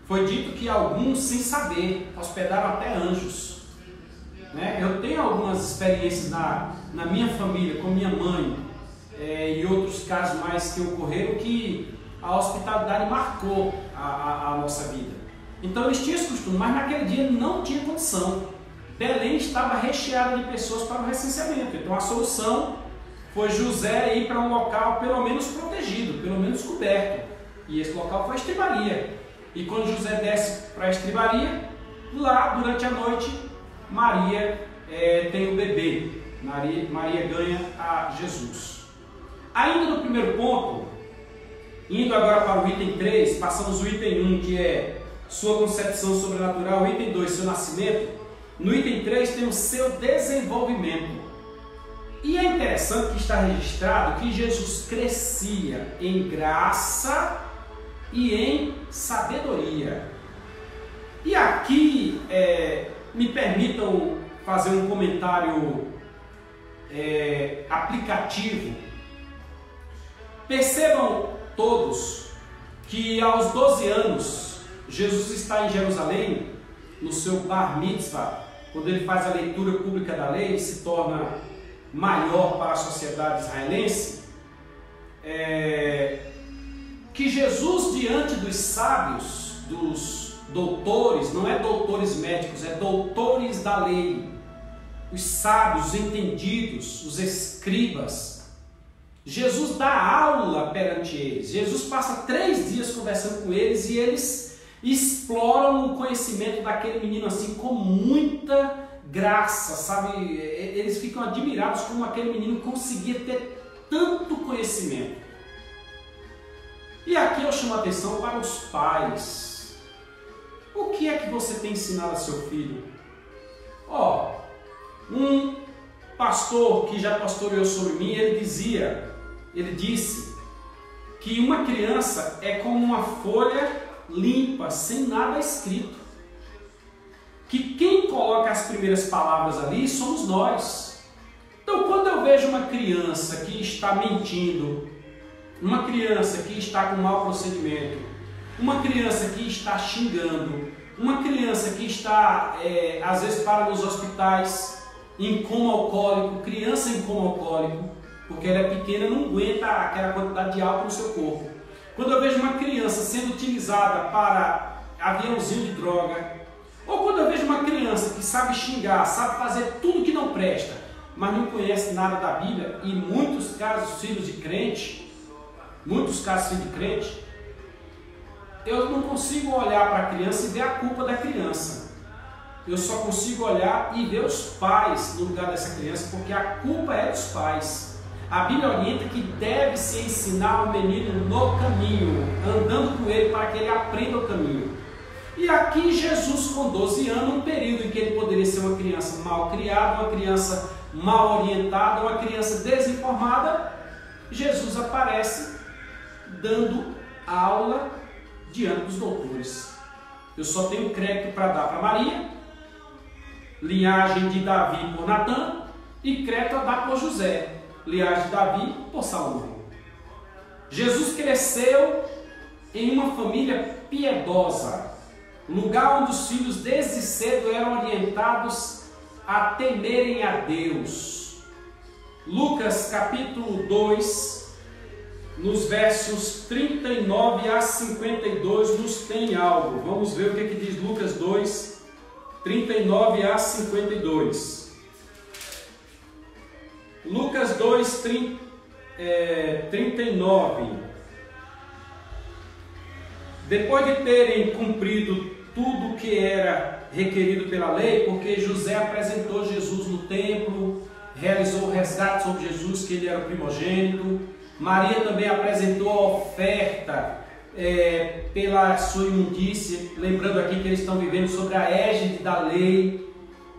Foi dito que alguns, sem saber, hospedaram até anjos. Eu tenho algumas experiências na minha família, com minha mãe, e outros casos mais que ocorreram, que a hospitalidade marcou a nossa vida. Então eles tinham esse costume, mas naquele dia não tinha condição. Belém estava recheada de pessoas para o recenseamento. Então a solução foi José ir para um local pelo menos protegido, pelo menos coberto. E esse local foi a estribaria. E quando José desce para a estribaria, lá durante a noite, Maria tem o bebê. Maria ganha a Jesus. Ainda no primeiro ponto, indo agora para o item 3, passamos o item 1, que é sua concepção sobrenatural, o item 2, seu nascimento. No item 3 tem o seu desenvolvimento. E é interessante que está registrado que Jesus crescia em graça e em sabedoria. E aqui me permitam fazer um comentário aplicativo Percebam todos que aos 12 anos, Jesus está em Jerusalém, no seu Bar Mitzvah, quando ele faz a leitura pública da lei, se torna maior para a sociedade israelense, que Jesus, diante dos sábios, dos doutores, não é doutores médicos, é doutores da lei, os sábios, os entendidos, os escribas, Jesus dá aula perante eles. Jesus passa 3 dias conversando com eles e eles exploram o conhecimento daquele menino assim com muita graça, sabe? Eles ficam admirados como aquele menino conseguia ter tanto conhecimento. E aqui eu chamo a atenção para os pais. O que é que você tem ensinado a seu filho? Um pastor que já pastoreou sobre mim, ele disse que uma criança é como uma folha limpa, sem nada escrito. Que quem coloca as primeiras palavras ali somos nós. Então, quando eu vejo uma criança que está mentindo, uma criança que está com mau procedimento, uma criança que está xingando, uma criança que está, às vezes, para nos hospitais, em coma alcoólico, criança em coma alcoólico, porque ela é pequena, não aguenta aquela quantidade de álcool no seu corpo. Quando eu vejo uma criança sendo utilizada para aviãozinho de droga, ou quando eu vejo uma criança que sabe xingar, sabe fazer tudo que não presta, mas não conhece nada da Bíblia, e muitos casos filhos de crente, eu não consigo olhar para a criança e ver a culpa da criança. Eu só consigo olhar e ver os pais no lugar dessa criança, porque a culpa é dos pais. A Bíblia orienta que deve-se ensinar o menino no caminho, andando com ele para que ele aprenda o caminho. E aqui Jesus, com 12 anos, um período em que ele poderia ser uma criança mal criada, uma criança mal orientada, uma criança desinformada, Jesus aparece dando aula diante dos doutores. Eu só tenho crédito para dar para Maria, linhagem de Davi por Natã, e crédito a dar por José, linhagem de Davi por Salomão. Jesus cresceu em uma família piedosa, lugar onde os filhos desde cedo eram orientados a temerem a Deus. Lucas capítulo 2, nos versos 39 a 52, nos tem algo. Vamos ver o que diz Lucas 2, 39 a 52. Lucas 2, 39. Depois de terem cumprido tudo que era requerido pela lei, porque José apresentou Jesus no templo, realizou o resgate sobre Jesus, que ele era o primogênito. Maria também apresentou a oferta pela sua imundícia, lembrando aqui que eles estão vivendo sobre a égide da lei.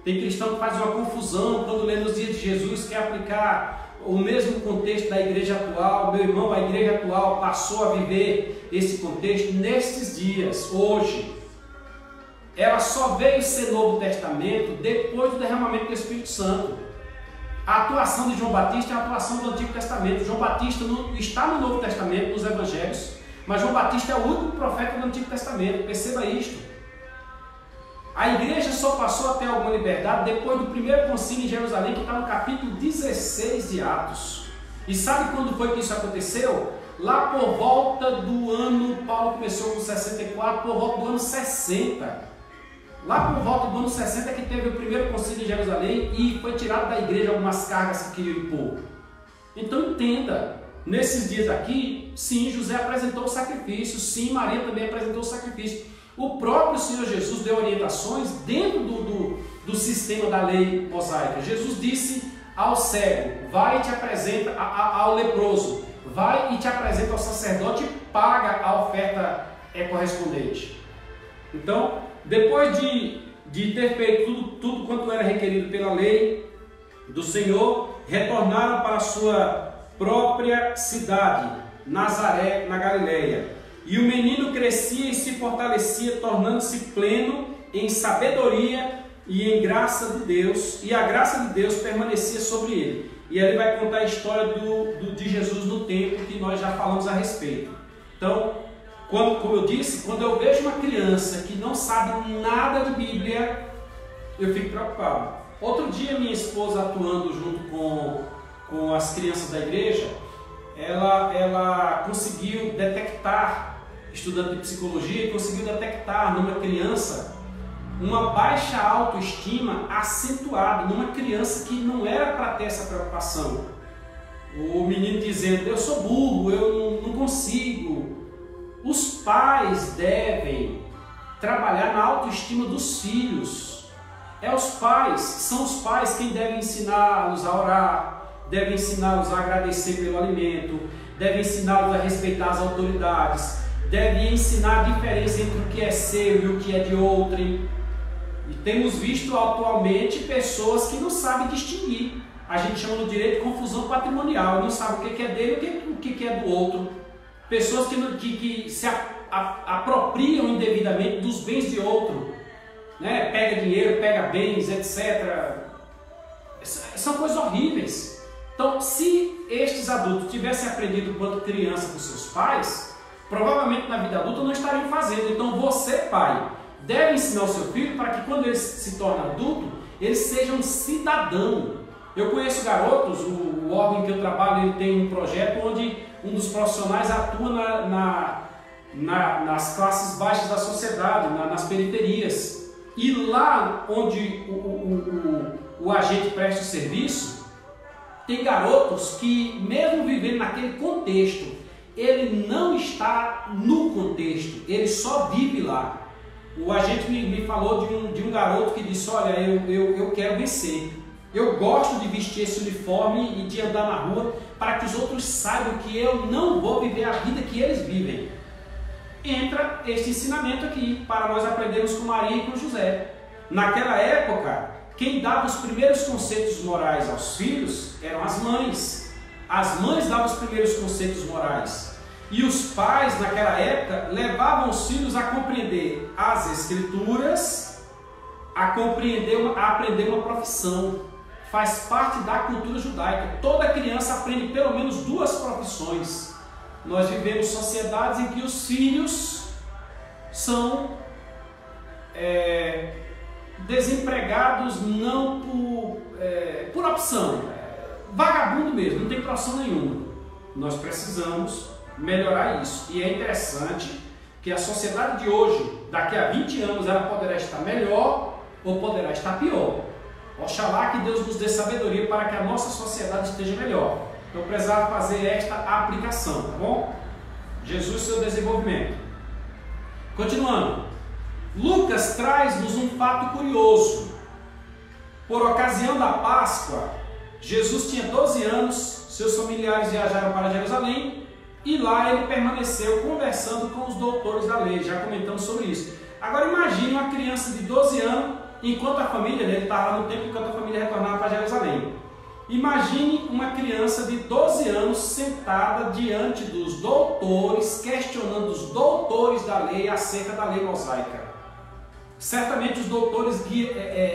Tem cristão que faz uma confusão quando lê nos dias de Jesus, quer aplicar o mesmo contexto da igreja atual. Meu irmão, a igreja atual passou a viver esse contexto nestes dias, hoje. Ela só veio ser Novo Testamento depois do derramamento do Espírito Santo. A atuação de João Batista é a atuação do Antigo Testamento. João Batista não está no Novo Testamento, nos Evangelhos, mas João Batista é o único profeta do Antigo Testamento. Perceba isto. A igreja só passou a ter alguma liberdade depois do primeiro concílio em Jerusalém, que está no capítulo 16 de Atos. E sabe quando foi que isso aconteceu? Lá por volta do ano, Paulo começou com 64, por volta do ano 60. Lá por volta do ano 60 é que teve o primeiro concílio em Jerusalém e foi tirado da igreja algumas cargas que queriam impor. Então entenda, nesses dias aqui, sim, José apresentou o sacrifício, sim, Maria também apresentou o sacrifício. O próprio Senhor Jesus deu orientações dentro do sistema da lei mosaica. Jesus disse ao cego, vai e te apresenta ao leproso, vai e te apresenta ao sacerdote e paga a oferta correspondente. Então, depois de ter feito tudo quanto era requerido pela lei do Senhor, retornaram para a sua própria cidade, Nazaré, na Galileia. E o menino crescia e se fortalecia, tornando-se pleno em sabedoria e em graça de Deus, e a graça de Deus permanecia sobre ele. e ele vai contar a história de Jesus no templo, que nós já falamos a respeito. Então, como eu disse, quando eu vejo uma criança que não sabe nada de Bíblia, eu fico preocupado. Outro dia, minha esposa, atuando junto com as crianças da igreja, ela conseguiu detectar, estudante de psicologia, conseguiu detectar numa criança uma baixa autoestima acentuada, numa criança que não era para ter essa preocupação. O menino dizendo, eu sou burro, eu não consigo. Os pais devem trabalhar na autoestima dos filhos. São os pais quem devem ensiná-los a orar, devem ensiná-los a agradecer pelo alimento, devem ensiná-los a respeitar as autoridades, devem ensinar a diferença entre o que é seu e o que é de outrem. E temos visto atualmente pessoas que não sabem distinguir. A gente chama no direito de confusão patrimonial, não sabe o que é dele e o que é do outro. Pessoas que se apropriam indevidamente dos bens de outro, né? Pega dinheiro, pega bens, etc. São coisas horríveis. Então, se estes adultos tivessem aprendido quando criança com seus pais, provavelmente na vida adulta não estariam fazendo. Então, você, pai, deve ensinar o seu filho para que quando ele se torne adulto, ele seja um cidadão. Eu conheço garotos, o órgão em que eu trabalho, ele tem um projeto onde um dos profissionais atua nas classes baixas da sociedade, nas periferias. E lá onde o agente presta o serviço, tem garotos que, mesmo vivendo naquele contexto, ele não está no contexto, ele só vive lá. O agente me falou de um garoto que disse, olha, eu quero vencer. Eu gosto de vestir esse uniforme e de andar na rua para que os outros saibam que eu não vou viver a vida que eles vivem. Entra este ensinamento aqui para nós aprendermos com Maria e com José. Naquela época, quem dava os primeiros conceitos morais aos filhos eram as mães. As mães davam os primeiros conceitos morais. E os pais, naquela época, levavam os filhos a compreender as escrituras, a aprender uma profissão. Faz parte da cultura judaica. Toda criança aprende pelo menos 2 profissões. Nós vivemos sociedades em que os filhos são desempregados não por opção, vagabundo mesmo, não tem profissão nenhuma. Nós precisamos melhorar isso. E é interessante que a sociedade de hoje, daqui a 20 anos, ela poderá estar melhor ou poderá estar pior. Oxalá que Deus nos dê sabedoria para que a nossa sociedade esteja melhor. Eu precisava fazer esta aplicação, tá bom? Jesus e seu desenvolvimento. Continuando. Lucas traz-nos um fato curioso. Por ocasião da Páscoa, Jesus tinha 12 anos, seus familiares viajaram para Jerusalém e lá ele permaneceu conversando com os doutores da lei. Já comentamos sobre isso. Agora imagine uma criança de 12 anos, enquanto a família dele estava lá no templo, enquanto a família retornava para Jerusalém. Imagine uma criança de 12 anos sentada diante dos doutores, questionando os doutores da lei acerca da lei mosaica. Certamente os doutores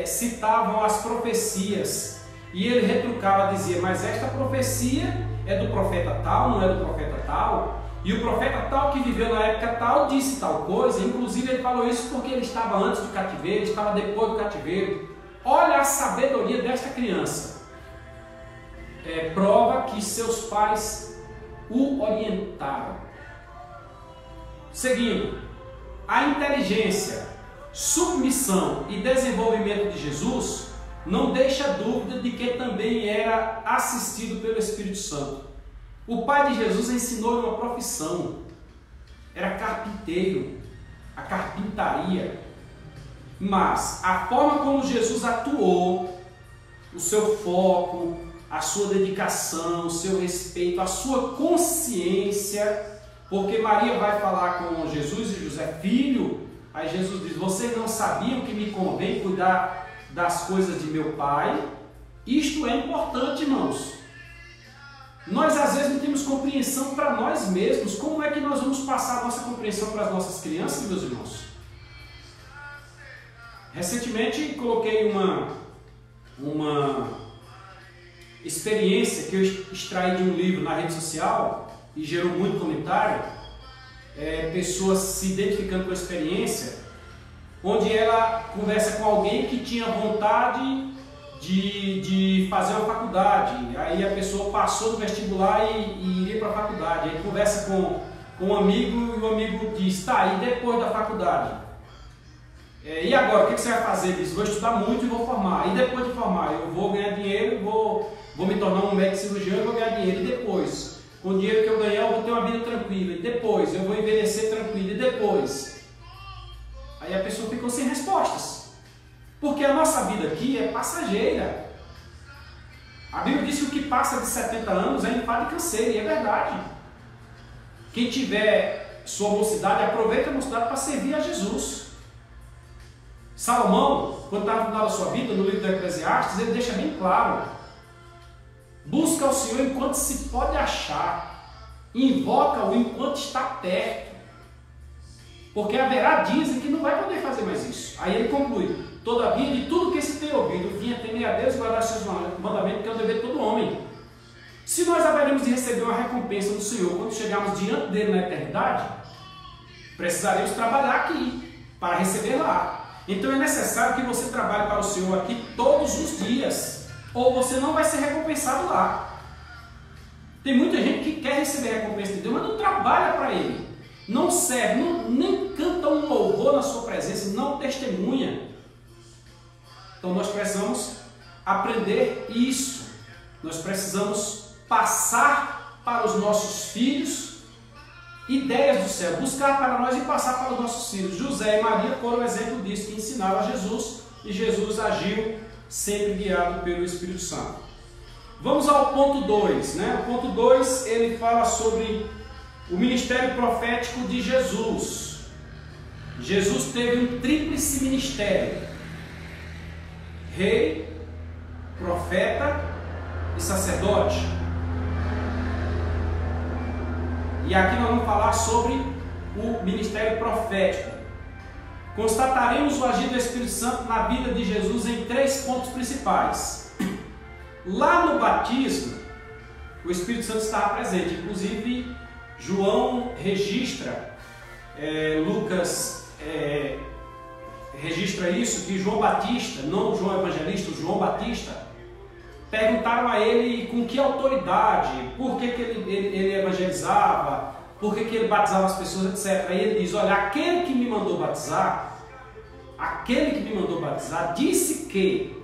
citavam as profecias e ele retrucava, dizia, mas esta profecia é do profeta tal, não é do profeta tal? E o profeta tal que viveu na época tal disse tal coisa, inclusive ele falou isso porque ele estava antes do cativeiro, ele estava depois do cativeiro. Olha a sabedoria desta criança. Prova que seus pais o orientaram. Seguindo, a inteligência, submissão e desenvolvimento de Jesus não deixa dúvida de que também era assistido pelo Espírito Santo. O pai de Jesus ensinou-lhe uma profissão, era carpinteiro, a carpintaria. Mas a forma como Jesus atuou, o seu foco, a sua dedicação, o seu respeito, a sua consciência, porque Maria vai falar com Jesus e José, filho, aí Jesus diz, vocês não sabiam que me convém cuidar das coisas de meu pai? Isto é importante, irmãos. Nós às vezes não temos compreensão para nós mesmos. Como é que nós vamos passar a nossa compreensão para as nossas crianças, meus irmãos? Recentemente coloquei experiência que eu extraí de um livro na rede social e gerou muito comentário, pessoas se identificando com a experiência, onde ela conversa com alguém que tinha vontade de fazer uma faculdade, aí a pessoa passou no vestibular e iria para a faculdade, aí conversa com um amigo e o amigo diz, tá, e depois da faculdade? E agora, o que você vai fazer? Ele diz, vou estudar muito e vou formar. E depois de formar, eu vou ganhar dinheiro, vou me tornar um médico cirurgião e vou ganhar dinheiro. E depois, com o dinheiro que eu ganhar, eu vou ter uma vida tranquila. E depois, eu vou envelhecer tranquilo. E depois? Aí a pessoa ficou sem respostas. Porque a nossa vida aqui é passageira. A Bíblia diz que o que passa de 70 anos é enfado e canseiro. E é verdade. Quem tiver sua mocidade, aproveita a mocidade para servir a Jesus. Salomão, quando está no final da sua vida, no livro do Eclesiastes, ele deixa bem claro: busca o Senhor enquanto se pode achar, invoca-o enquanto está perto, porque haverá dias em que não vai poder fazer mais isso. Aí ele conclui: todavia, de tudo que se tem ouvido, vinha temer a Deus e guardar seus mandamentos, que é o dever de todo homem. Se nós haveremos de receber uma recompensa do Senhor quando chegarmos diante dele na eternidade, precisaremos trabalhar aqui para receber lá. Então é necessário que você trabalhe para o Senhor aqui todos os dias, ou você não vai ser recompensado lá. Tem muita gente que quer receber a recompensa de Deus, mas não trabalha para Ele, não serve, nem canta um louvor na sua presença, não testemunha. Então nós precisamos aprender isso, nós precisamos passar para os nossos filhos ideias do céu, buscar para nós e passar para os nossos filhos. José e Maria foram um exemplo disso, que ensinaram a Jesus, e Jesus agiu sempre guiado pelo Espírito Santo. Vamos ao ponto 2, né? O ponto 2, ele fala sobre o ministério profético de Jesus. Jesus teve um tríplice ministério: rei, profeta e sacerdote. E aqui nós vamos falar sobre o ministério profético. Constataremos o agir do Espírito Santo na vida de Jesus em 3 pontos principais. Lá no batismo, o Espírito Santo estava presente. Inclusive, João registra, Lucas registra isso, que João Batista, não o João Evangelista, o João Batista, perguntaram a ele com que autoridade, por que ele evangelizava, por que ele batizava as pessoas, etc. Aí ele diz: olha, aquele que me mandou batizar, disse que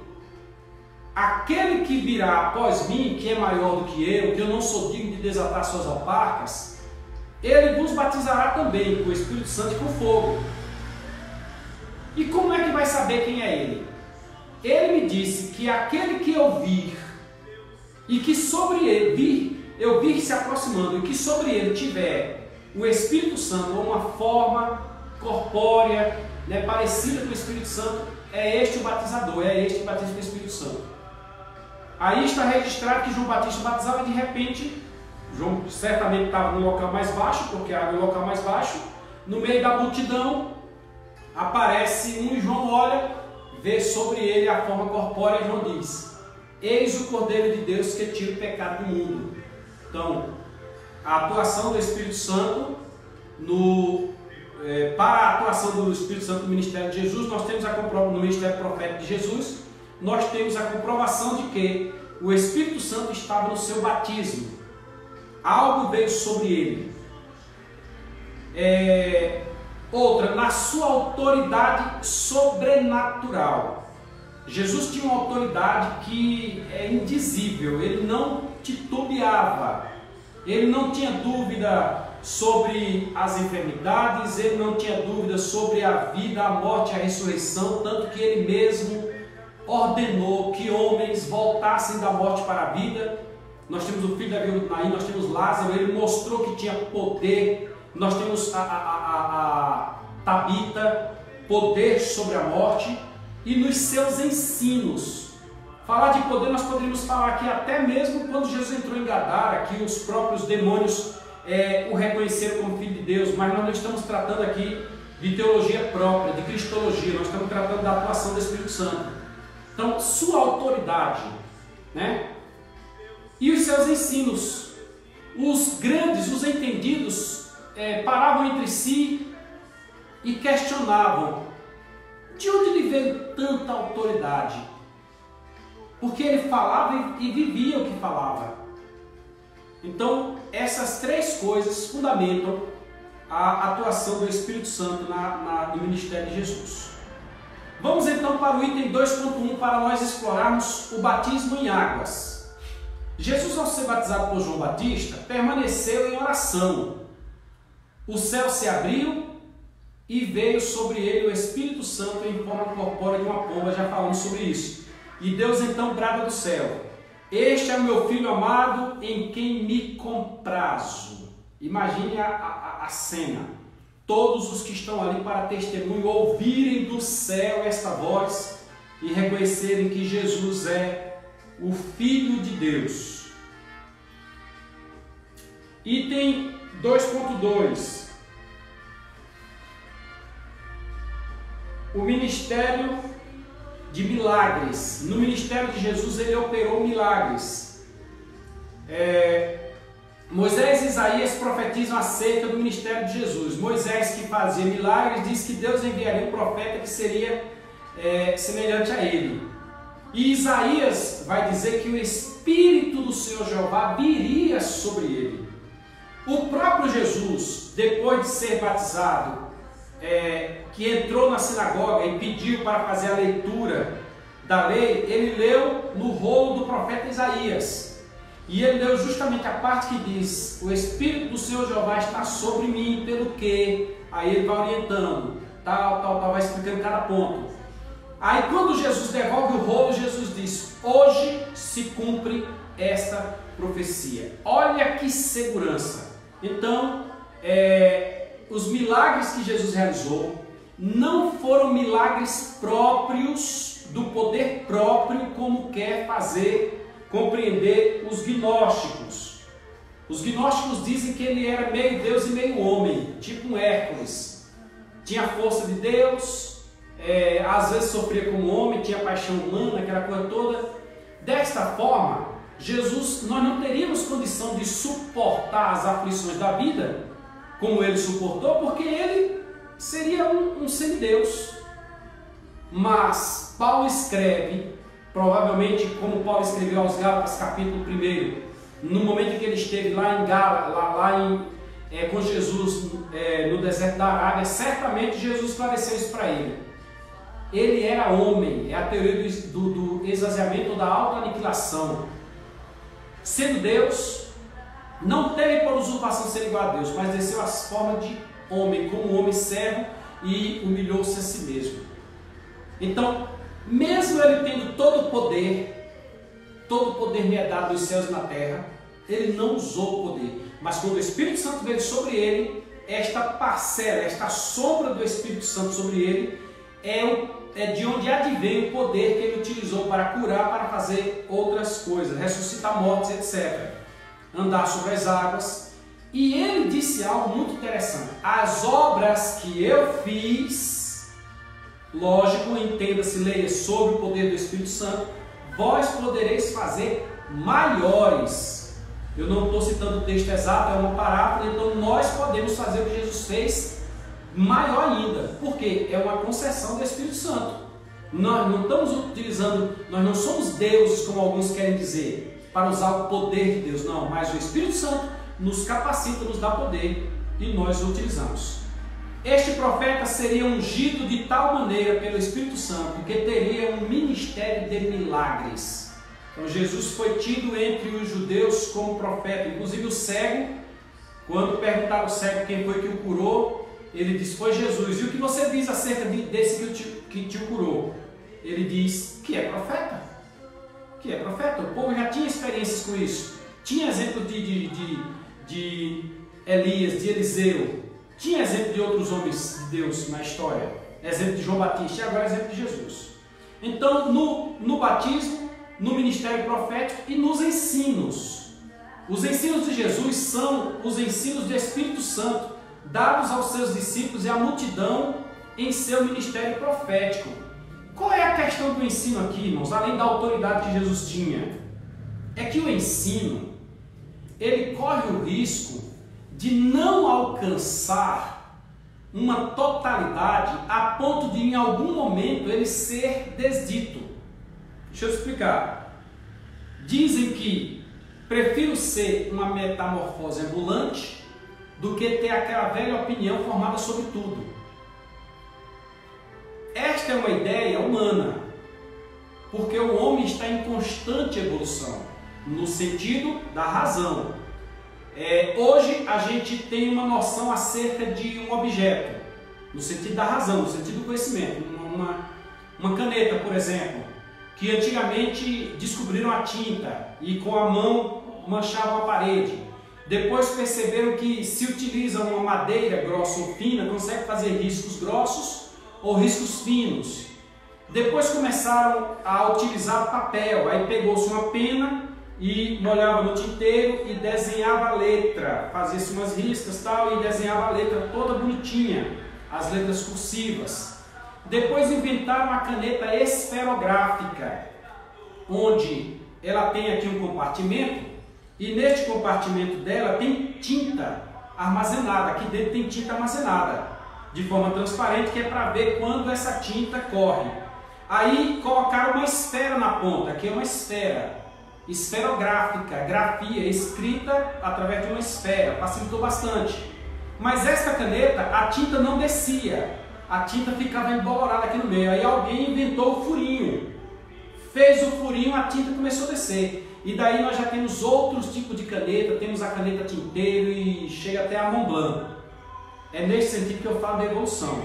aquele que virá após mim, que é maior do que eu não sou digno de desatar suas alparcas, ele vos batizará também com o Espírito Santo e com fogo. E como é que vai saber quem é ele? Ele me disse que aquele que eu vir, e que sobre ele, eu vir se aproximando, e que sobre ele tiver o Espírito Santo, ou uma forma corpórea, né, parecida com o Espírito Santo, é este o batizador, é este o batismo do Espírito Santo. Aí está registrado que João Batista batizava, e de repente, João certamente estava no local mais baixo, porque a água é o local mais baixo, no meio da multidão, aparece um, e João olha, vê sobre ele a forma corpórea, e João diz: eis o Cordeiro de Deus que tira o pecado do mundo. Então, a atuação do Espírito Santo, para a atuação do Espírito Santo no ministério de Jesus, nós temos no ministério profético de Jesus, nós temos a comprovação de que o Espírito Santo estava no seu batismo. Algo veio sobre ele. Outra, na sua autoridade sobrenatural. Jesus tinha uma autoridade que é indizível, ele não titubeava, ele não tinha dúvida sobre as enfermidades, ele não tinha dúvida sobre a vida, a morte e a ressurreição, tanto que ele mesmo ordenou que homens voltassem da morte para a vida. Nós temos o filho da viúva de Naim, nós temos Lázaro, ele mostrou que tinha poder. Nós temos a Tabita, poder sobre a morte, e nos seus ensinos. Falar de poder, nós poderíamos falar aqui até mesmo quando Jesus entrou em Gadara, que os próprios demônios o reconheceram como Filho de Deus, mas nós não estamos tratando aqui de teologia própria, de cristologia, nós estamos tratando da atuação do Espírito Santo. Então, sua autoridade, né? e os seus ensinos. Os grandes, os entendidos, paravam entre si e questionavam: de onde lhe veio tanta autoridade? Porque ele falava e vivia o que falava. Então, essas três coisas fundamentam a atuação do Espírito Santo no ministério de Jesus. Vamos então para o item 2.1 para nós explorarmos o batismo em águas. Jesus, ao ser batizado por João Batista, permaneceu em oração. O céu se abriu e veio sobre ele o Espírito Santo em forma corpórea de uma pomba, já falamos sobre isso. E Deus então brada do céu: este é o meu filho amado, em quem me comprazo. Imagine a cena. Todos os que estão ali para testemunho ouvirem do céu esta voz e reconhecerem que Jesus é o Filho de Deus. Item 2.2. O ministério de milagres. No ministério de Jesus ele operou milagres. Moisés e Isaías profetizam acerca do ministério de Jesus. Moisés, que fazia milagres, diz que Deus enviaria um profeta que seria semelhante a ele. E Isaías vai dizer que o Espírito do Senhor Jeová viria sobre ele. O próprio Jesus, depois de ser batizado, que entrou na sinagoga e pediu para fazer a leitura da lei, ele leu no rolo do profeta Isaías. E ele leu justamente a parte que diz: o Espírito do Senhor Jeová está sobre mim, pelo que? Aí ele vai orientando, tal, vai explicando cada ponto. Aí quando Jesus devolve o rolo, Jesus diz: hoje se cumpre esta profecia. Olha que segurança! Então, os milagres que Jesus realizou não foram milagres próprios, do poder próprio, como quer compreender os gnósticos. Os gnósticos dizem que ele era meio Deus e meio homem, tipo um Hércules. Tinha a força de Deus, às vezes sofria como homem, tinha paixão humana, aquela coisa toda. Desta forma, Jesus, nós não teríamos condição de suportar as aflições da vida como ele suportou, porque ele seria um semideus. Mas Paulo escreve, provavelmente como Paulo escreveu aos Gálatas, capítulo 1, no momento em que ele esteve lá em Gálatas, com Jesus no deserto da Arábia, certamente Jesus esclareceu isso para ele. Ele era homem, é a teoria do esvaziamento ou da autoaniquilação. Sendo Deus, não teve por usurpação ser igual a Deus, mas desceu as formas de homem, como homem servo, e humilhou-se a si mesmo. Então, mesmo ele tendo todo o poder me é dado dos céus e na terra, ele não usou o poder. Mas quando o Espírito Santo veio sobre ele, esta parcela, esta sombra do Espírito Santo sobre ele, é de onde advém o poder que ele utilizou para curar, para fazer outras coisas, ressuscitar mortos, etc. Andar sobre as águas. E ele disse algo muito interessante: as obras que eu fiz, lógico, entenda-se, leia sobre o poder do Espírito Santo, vós podereis fazer maiores. Eu não estou citando o texto exato, é uma parábola, então nós podemos fazer o que Jesus fez maior ainda. Por quê? É uma concessão do Espírito Santo. Nós não estamos utilizando, nós não somos deuses, como alguns querem dizer, para usar o poder de Deus, não, mas o Espírito Santo nos capacita, nos dá poder e nós o utilizamos. Este profeta seria ungido de tal maneira pelo Espírito Santo que teria um ministério de milagres. Então Jesus foi tido entre os judeus como profeta. Inclusive o cego, quando perguntaram ao cego quem foi que o curou, ele disse: foi Jesus. E o que você diz acerca desse que te curou? Ele diz que é profeta. Que é profeta. O povo já tinha experiências com isso. Tinha exemplo de Elias, de Eliseu. Tinha exemplo de outros homens de Deus na história. Exemplo de João Batista e agora exemplo de Jesus. Então, no batismo, no ministério profético e nos ensinos. Os ensinos de Jesus são os ensinos do Espírito Santo, dados aos seus discípulos e à multidão em seu ministério profético. Qual é a questão do ensino aqui, irmãos? Além da autoridade que Jesus tinha. é que o ensino, ele corre o risco de não alcançar uma totalidade a ponto de em algum momento ele ser desdito. Deixa eu explicar. Dizem que prefiro ser uma metamorfose ambulante do que ter aquela velha opinião formada sobre tudo. Esta é uma ideia humana, porque o homem está em constante evolução, no sentido da razão. Hoje a gente tem uma noção acerca de um objeto, no sentido da razão, no sentido do conhecimento. Uma caneta, por exemplo, que antigamente descobriram a tinta e com a mão manchavam a parede. Depois perceberam que se utiliza uma madeira grossa ou fina, consegue fazer riscos grossos ou riscos finos. Depois começaram a utilizar papel, aí pegou-se uma pena e molhava no tinteiro e desenhava a letra, fazia-se umas riscas tal, e desenhava a letra toda bonitinha, as letras cursivas. Depois inventaram a caneta esferográfica, onde ela tem aqui um compartimento, e neste compartimento dela tem tinta armazenada, aqui dentro tem tinta armazenada, de forma transparente, que é para ver quando essa tinta corre. Aí colocaram uma esfera na ponta, aqui é uma esfera, esferográfica, grafia, escrita através de uma esfera, facilitou bastante. Mas esta caneta, a tinta não descia, a tinta ficava embolorada aqui no meio. Aí alguém inventou o furinho, fez o furinho, a tinta começou a descer. E daí nós já temos outros tipos de caneta, temos a caneta tinteiro e chega até a Mont Blanc. É nesse sentido que eu falo da evolução.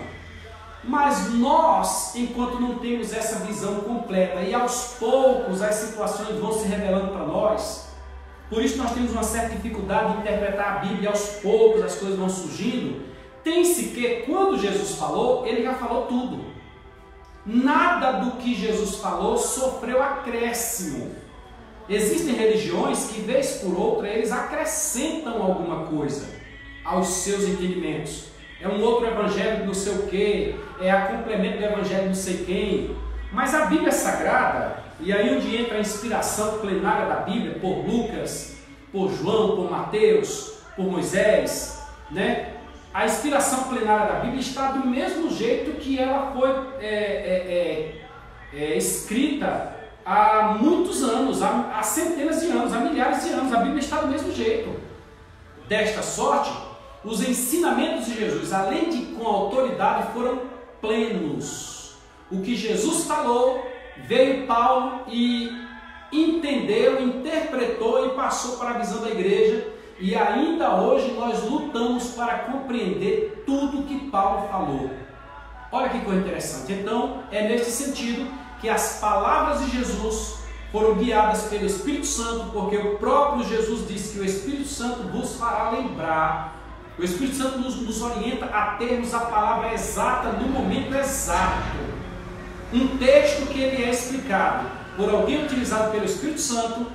Mas nós, enquanto não temos essa visão completa e aos poucos as situações vão se revelando para nós, por isso nós temos uma certa dificuldade de interpretar a Bíblia, aos poucos as coisas vão surgindo. Tem-se que quando Jesus falou, ele já falou tudo. Nada do que Jesus falou sofreu acréscimo. Existem religiões que, vez por outra, eles acrescentam alguma coisa aos seus entendimentos. É um outro evangelho não sei o que, é a complemento do evangelho não sei quem. Mas a Bíblia Sagrada, e aí onde entra a inspiração plenária da Bíblia, por Lucas, por João, por Mateus, por Moisés, né? A inspiração plenária da Bíblia está do mesmo jeito que ela foi escrita há muitos anos, há centenas de anos, há milhares de anos. A Bíblia está do mesmo jeito. Desta sorte, os ensinamentos de Jesus, além de com autoridade, foram plenos. O que Jesus falou, veio Paulo e entendeu, interpretou e passou para a visão da igreja. E ainda hoje nós lutamos para compreender tudo que Paulo falou. Olha que coisa interessante. Então, é neste sentido que as palavras de Jesus foram guiadas pelo Espírito Santo, porque o próprio Jesus disse que o Espírito Santo vos fará lembrar. O Espírito Santo nos orienta a termos a palavra exata no momento exato. Um texto que ele é explicado por alguém utilizado pelo Espírito Santo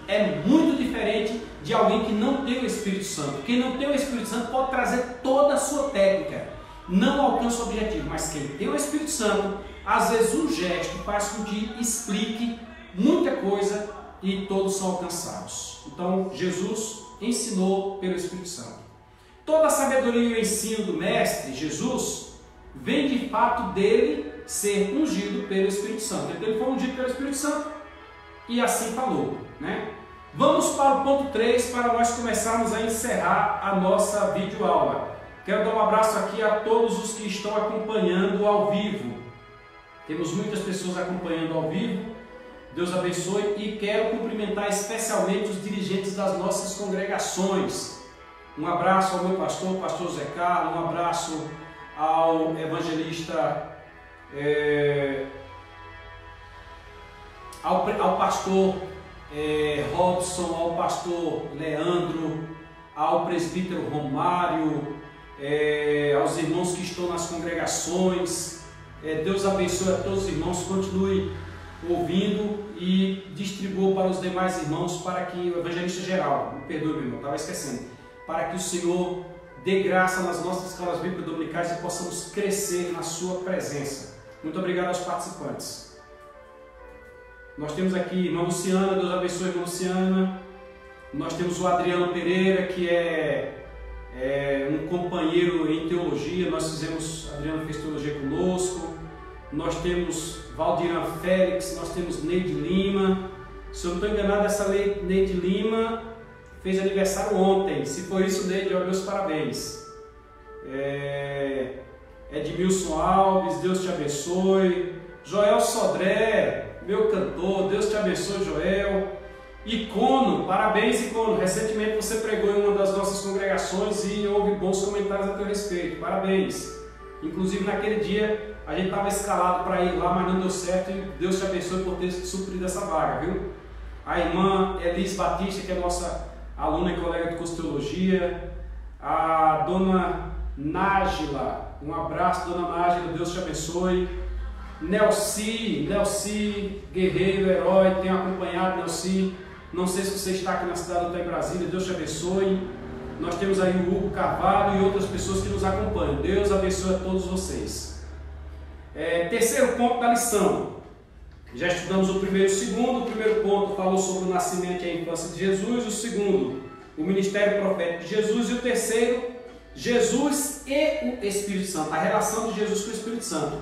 é muito diferente de alguém que não tem o Espírito Santo. Quem não tem o Espírito Santo pode trazer toda a sua técnica, não alcança o objetivo, mas quem tem o Espírito Santo, às vezes um gesto faz com que explique muita coisa e todos são alcançados. Então Jesus ensinou pelo Espírito Santo. Toda a sabedoria e o ensino do Mestre Jesus vem de fato dele ser ungido pelo Espírito Santo. Então ele foi ungido pelo Espírito Santo e assim falou, né? Vamos para o ponto 3 para nós começarmos a encerrar a nossa videoaula. Quero dar um abraço aqui a todos os que estão acompanhando ao vivo. Temos muitas pessoas acompanhando ao vivo. Deus abençoe e quero cumprimentar especialmente os dirigentes das nossas congregações. Um abraço ao meu pastor, o pastor Zé Carlos, um abraço ao evangelista, ao pastor Robson, ao pastor Leandro, ao presbítero Romário, aos irmãos que estão nas congregações. Deus abençoe a todos os irmãos, continue ouvindo e distribua para os demais irmãos, para que o evangelista geral, me perdoe meu irmão, estava esquecendo, para que o Senhor dê graça nas nossas escolas bíblicas dominicais e possamos crescer na sua presença. Muito obrigado aos participantes. Nós temos aqui irmã Luciana, Deus abençoe a irmã Luciana. Nós temos o Adriano Pereira, que é um companheiro em teologia. Adriano fez teologia conosco. Nós temos Valdiran Félix, nós temos Neide Lima. Se eu não estou enganado, essa Neide Lima fez aniversário ontem. Se for isso, Neide, meus parabéns. Edmilson Alves, Deus te abençoe. Joel Sodré, meu cantor, Deus te abençoe, Joel. Icono, parabéns, Icono. Recentemente você pregou em uma das nossas congregações e houve bons comentários a teu respeito. Parabéns. Inclusive naquele dia a gente estava escalado para ir lá, mas não deu certo, e Deus te abençoe por ter suprido essa vaga, viu? A irmã Elis Batista, que é nossa aluna e colega de curso de teologia. A dona Nájila, um abraço, dona Nájila, Deus te abençoe. Nelci Guerreiro, herói, tenho acompanhado, Nelci. Não sei se você está aqui na cidade ou está em Brasília, Deus te abençoe. Nós temos aí o Hugo Carvalho e outras pessoas que nos acompanham. Deus abençoe a todos vocês. Terceiro ponto da lição. Já estudamos o primeiro e o segundo. O primeiro ponto falou sobre o nascimento e a infância de Jesus. O segundo, o ministério profético de Jesus. E o terceiro, Jesus e o Espírito Santo. A relação de Jesus com o Espírito Santo.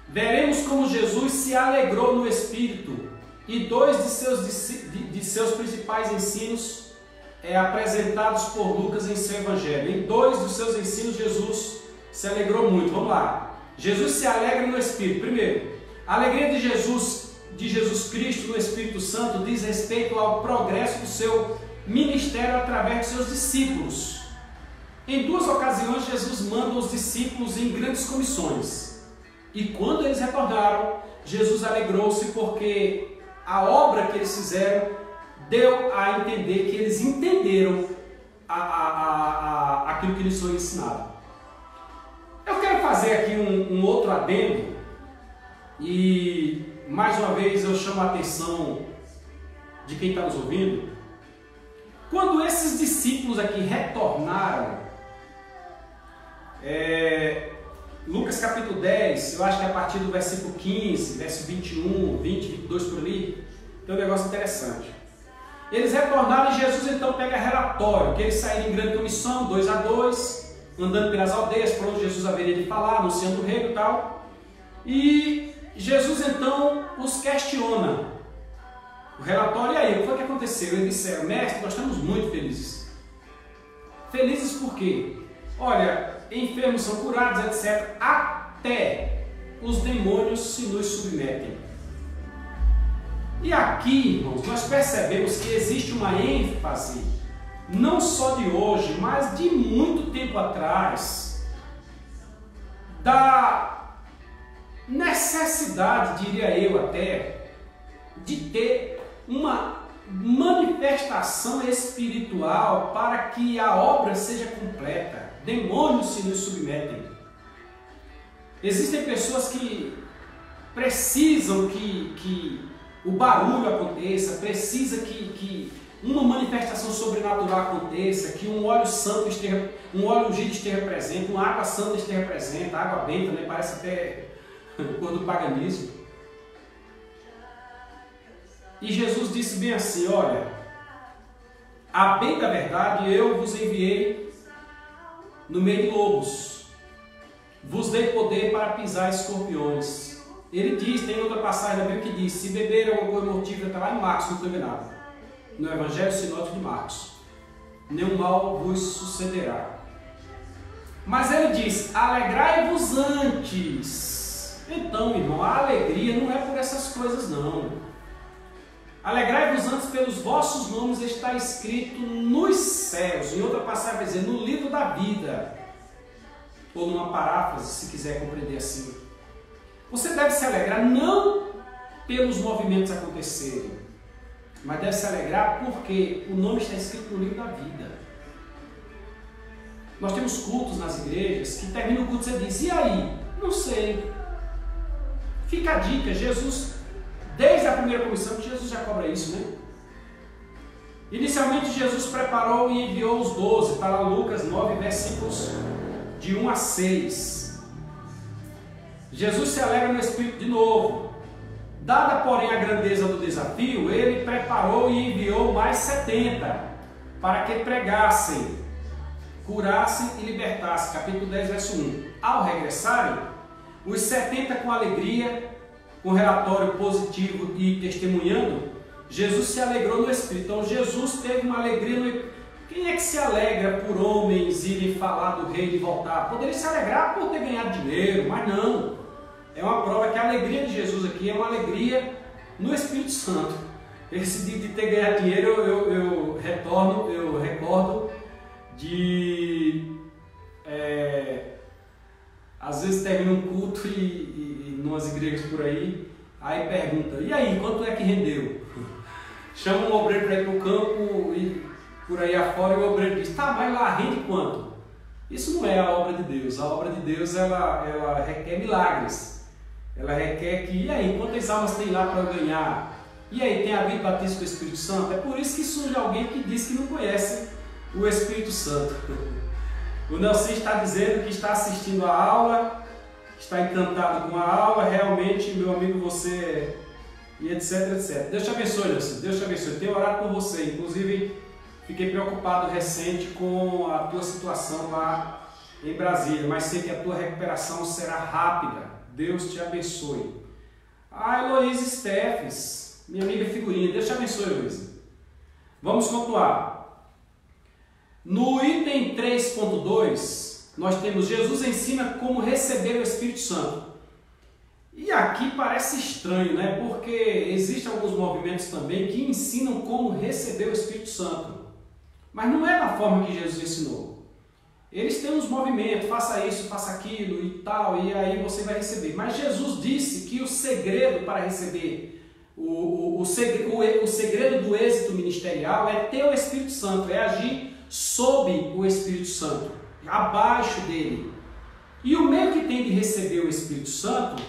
Veremos como Jesus se alegrou no Espírito e dois de seus principais ensinos apresentados por Lucas em seu Evangelho. Em dois dos seus ensinos, Jesus se alegrou muito. Vamos lá. Jesus se alegra no Espírito. Primeiro, a alegria de Jesus Cristo no Espírito Santo diz respeito ao progresso do seu ministério através de seus discípulos. Em duas ocasiões, Jesus manda os discípulos em grandes comissões. E quando eles retornaram, Jesus alegrou-se porque a obra que eles fizeram deu a entender que eles entenderam aquilo que lhes foi ensinado. Eu quero fazer aqui um outro adendo e mais uma vez eu chamo a atenção de quem está nos ouvindo. Quando esses discípulos aqui retornaram, Lucas capítulo 10, eu acho que a partir do versículo 15, verso 21, 20, 22 por ali, tem um negócio interessante. Eles retornaram e Jesus então pega relatório, que eles saíram em grande comissão, 2 a 2, andando pelas aldeias, por onde Jesus haveria de falar, anunciando o reino e tal. E Jesus então os questiona. O relatório, e aí, o que foi que aconteceu? Eles disseram, mestre, nós estamos muito felizes. Felizes por quê? Olha, enfermos são curados, etc. Até os demônios se nos submetem. E aqui, irmãos, nós percebemos que existe uma ênfase, não só de hoje, mas de muito tempo atrás, da necessidade, diria eu até, de ter uma manifestação espiritual para que a obra seja completa. Demônios se nos submetem. Existem pessoas que precisam que o barulho aconteça, precisa que uma manifestação sobrenatural aconteça, que um óleo santo esteja, um óleo ungido esteja presente, uma água santa esteja presente, água benta, né? Parece até cor do paganismo. E Jesus disse bem assim, olha, a bem da verdade eu vos enviei no meio de lobos, vos dei poder para pisar escorpiões. Ele diz, tem outra passagem da Bíblia que diz, se beber alguma coisa mortífera, está lá em Marcos, não estou enganado, no Evangelho Sinótico de Marcos, nenhum mal vos sucederá. Mas ele diz, alegrai-vos antes. Então, irmão, a alegria não é por essas coisas não. Alegrai-vos antes pelos vossos nomes está escrito nos céus. Em outra passagem vai dizer, no livro da vida. Ou numa paráfrase, se quiser compreender assim. Você deve se alegrar não pelos movimentos acontecerem, mas deve se alegrar porque o nome está escrito no livro da vida. Nós temos cultos nas igrejas que termina o culto e você diz, e aí? Não sei. Fica a dica, Jesus, desde a primeira comissão, que Jesus já cobra isso, né? Inicialmente Jesus preparou e enviou os 12, está lá Lucas 9, versículos de 1 a 6. Jesus se alegra no Espírito de novo. Dada, porém, a grandeza do desafio, ele preparou e enviou mais 70 para que pregassem, curassem e libertassem. Capítulo 10, verso 1. Ao regressarem, os 70 com alegria, com relatório positivo e testemunhando, Jesus se alegrou no Espírito. Então Jesus teve uma alegria no Espírito. Quem é que se alegra por homens irem falar do reino e voltar? Poderia se alegrar por ter ganhado dinheiro, mas não. É uma prova que a alegria de Jesus aqui é uma alegria no Espírito Santo. Esse de ter ganhado dinheiro eu recordo de... às vezes termina um culto e numas igrejas por aí pergunta, e aí, quanto é que rendeu? Chama um obreiro para ir para o campo e por aí afora, e o obreiro diz, tá, mas lá rende quanto? Isso não é a obra de Deus. A obra de Deus, ela requer milagres. Ela requer que, e aí, quantas almas tem lá para eu ganhar? E aí, tem havido batismo com o Espírito Santo? É por isso que surge alguém que diz que não conhece o Espírito Santo. O Nelson está dizendo que está assistindo a aula, está encantado com a aula, realmente, meu amigo, você... e etc, etc. Deus te abençoe, Nelson. Deus te abençoe. Tenho orado por você. Inclusive, fiquei preocupado recente com a tua situação lá em Brasília, mas sei que a tua recuperação será rápida. Deus te abençoe. Heloísa Steffes, minha amiga figurinha. Deus te abençoe, Heloísa. Vamos continuar. No item 3.2, nós temos Jesus ensina como receber o Espírito Santo. E aqui parece estranho, né? Porque existem alguns movimentos também que ensinam como receber o Espírito Santo. Mas não é da forma que Jesus ensinou. Eles têm uns movimentos, faça isso, faça aquilo e tal, e aí você vai receber. Mas Jesus disse que o segredo para receber, o segredo do êxito ministerial é ter o Espírito Santo, é agir sob o Espírito Santo, abaixo dele. E o meio que tem de receber o Espírito Santo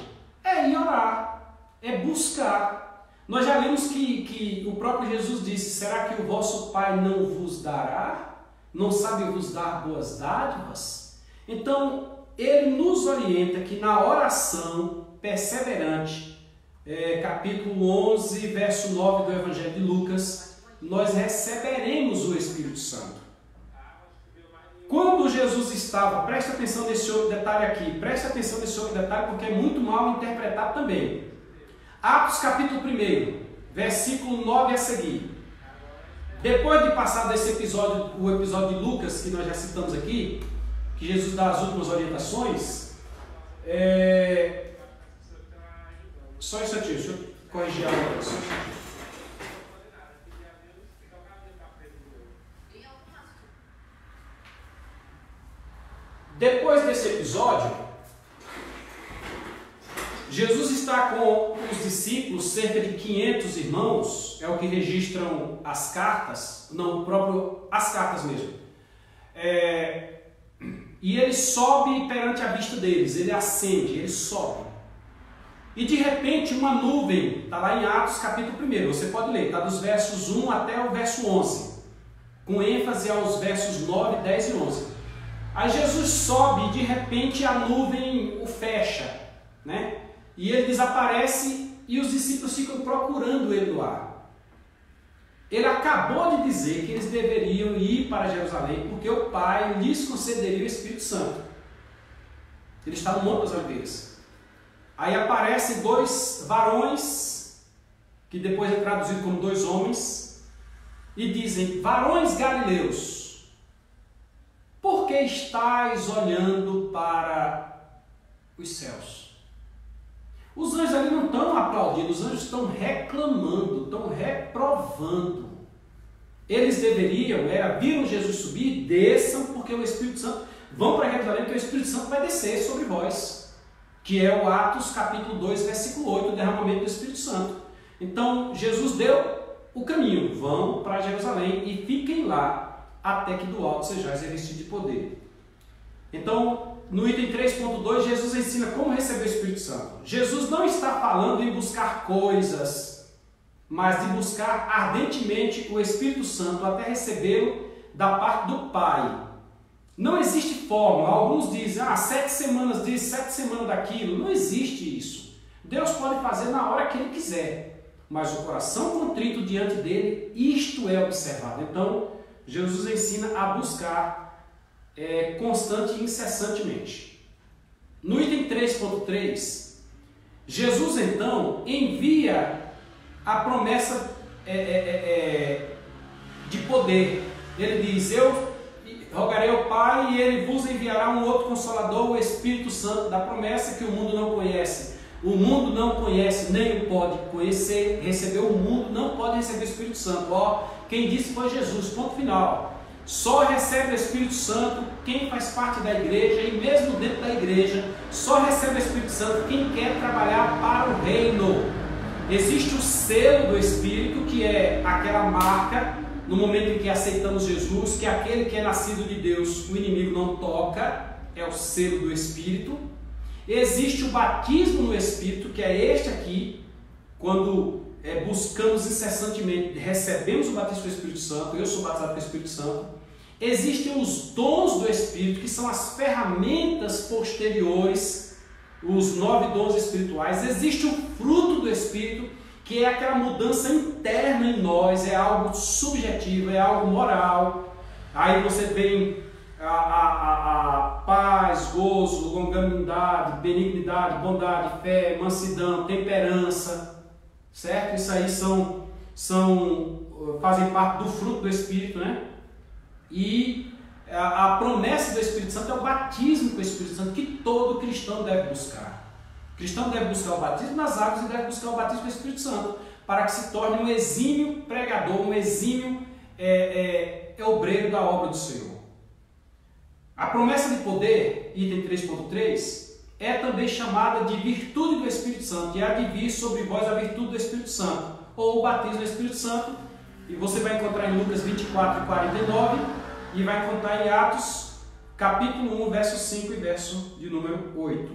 é ir orar, é buscar. Nós já vimos que o próprio Jesus disse, será que o vosso Pai não vos dará? Não sabe vos dar boas dádivas? Então, ele nos orienta que na oração perseverante, capítulo 11, verso 9 do Evangelho de Lucas, nós receberemos o Espírito Santo. Quando Jesus estava, preste atenção nesse outro detalhe aqui, preste atenção nesse outro detalhe porque é muito mal interpretado também. Atos capítulo 1, versículo 9 a seguir. Depois de passar desse episódio, o episódio de Lucas, que nós já citamos aqui, que Jesus dá as últimas orientações, só isso aqui, deixa eu corrigir a hora. Só isso aqui. Depois desse episódio, Jesus está com os discípulos, cerca de 500 irmãos, é o que registram as cartas, as cartas mesmo. E ele sobe perante a vista deles, ele ascende, ele sobe. E de repente uma nuvem, está lá em Atos capítulo 1, você pode ler, está dos versos 1 até o verso 11, com ênfase aos versos 9, 10 e 11. Aí Jesus sobe e de repente a nuvem o fecha, né? E ele desaparece e os discípulos ficam procurando ele no ar. Ele acabou de dizer que eles deveriam ir para Jerusalém porque o Pai lhes concederia o Espírito Santo. Ele está no Monte das Oliveiras. Aí aparecem dois varões, que depois é traduzido como dois homens, e dizem, varões galileus, por que estáis olhando para os céus? Os anjos ali não estão aplaudindo, os anjos estão reclamando, estão reprovando. Eles deveriam, viram Jesus subir, desçam, porque o Espírito Santo, vão para Jerusalém, porque o Espírito Santo vai descer sobre vós, que é o Atos capítulo 2, versículo 8, o derramamento do Espírito Santo. Então, Jesus deu o caminho, vão para Jerusalém e fiquem lá, até que do alto sejais revestidos de poder. Então, no item 3.2, Jesus ensina como receber o Espírito Santo. Jesus não está falando em buscar coisas, mas de buscar ardentemente o Espírito Santo até recebê-lo da parte do Pai. Não existe fórmula. Alguns dizem, 7 semanas disso, 7 semanas daquilo. Não existe isso. Deus pode fazer na hora que Ele quiser, mas o coração contrito diante dele, isto é observado. Então, Jesus ensina a buscar constante e incessantemente. No item 3.3, Jesus então envia a promessa de poder. Ele diz: eu rogarei ao Pai e Ele vos enviará um outro Consolador, o Espírito Santo, da promessa que o mundo não conhece. O mundo não conhece, nem o pode conhecer, receber o mundo, não pode receber o Espírito Santo. Ó, quem disse foi Jesus, ponto final. Só recebe o Espírito Santo quem faz parte da igreja, e mesmo dentro da igreja, só recebe o Espírito Santo quem quer trabalhar para o reino. Existe o selo do Espírito, que é aquela marca, no momento em que aceitamos Jesus, que aquele que é nascido de Deus, o inimigo não toca, é o selo do Espírito. Existe o batismo no Espírito, que é este aqui, quando buscamos incessantemente, recebemos o batismo do Espírito Santo, eu sou batizado pelo Espírito Santo. Existem os dons do Espírito, que são as ferramentas posteriores, os 9 dons espirituais. Existe o fruto do Espírito, que é aquela mudança interna em nós, é algo subjetivo, é algo moral. Aí você tem a paz, gozo, longanimidade, benignidade, bondade, fé, mansidão, temperança, certo? Isso aí fazem parte do fruto do Espírito, né? E a promessa do Espírito Santo é o batismo com o Espírito Santo, que todo cristão deve buscar. O cristão deve buscar o batismo nas águas e deve buscar o batismo com o Espírito Santo, para que se torne um exímio pregador, um exímio obreiro da obra do Senhor. A promessa de poder, item 3.3, é também chamada de virtude do Espírito Santo, e há de vir sobre vós a virtude do Espírito Santo, ou o batismo do Espírito Santo, e você vai encontrar em Lucas 24 e 49, e vai encontrar em Atos, capítulo 1, verso 5 e verso de número 8.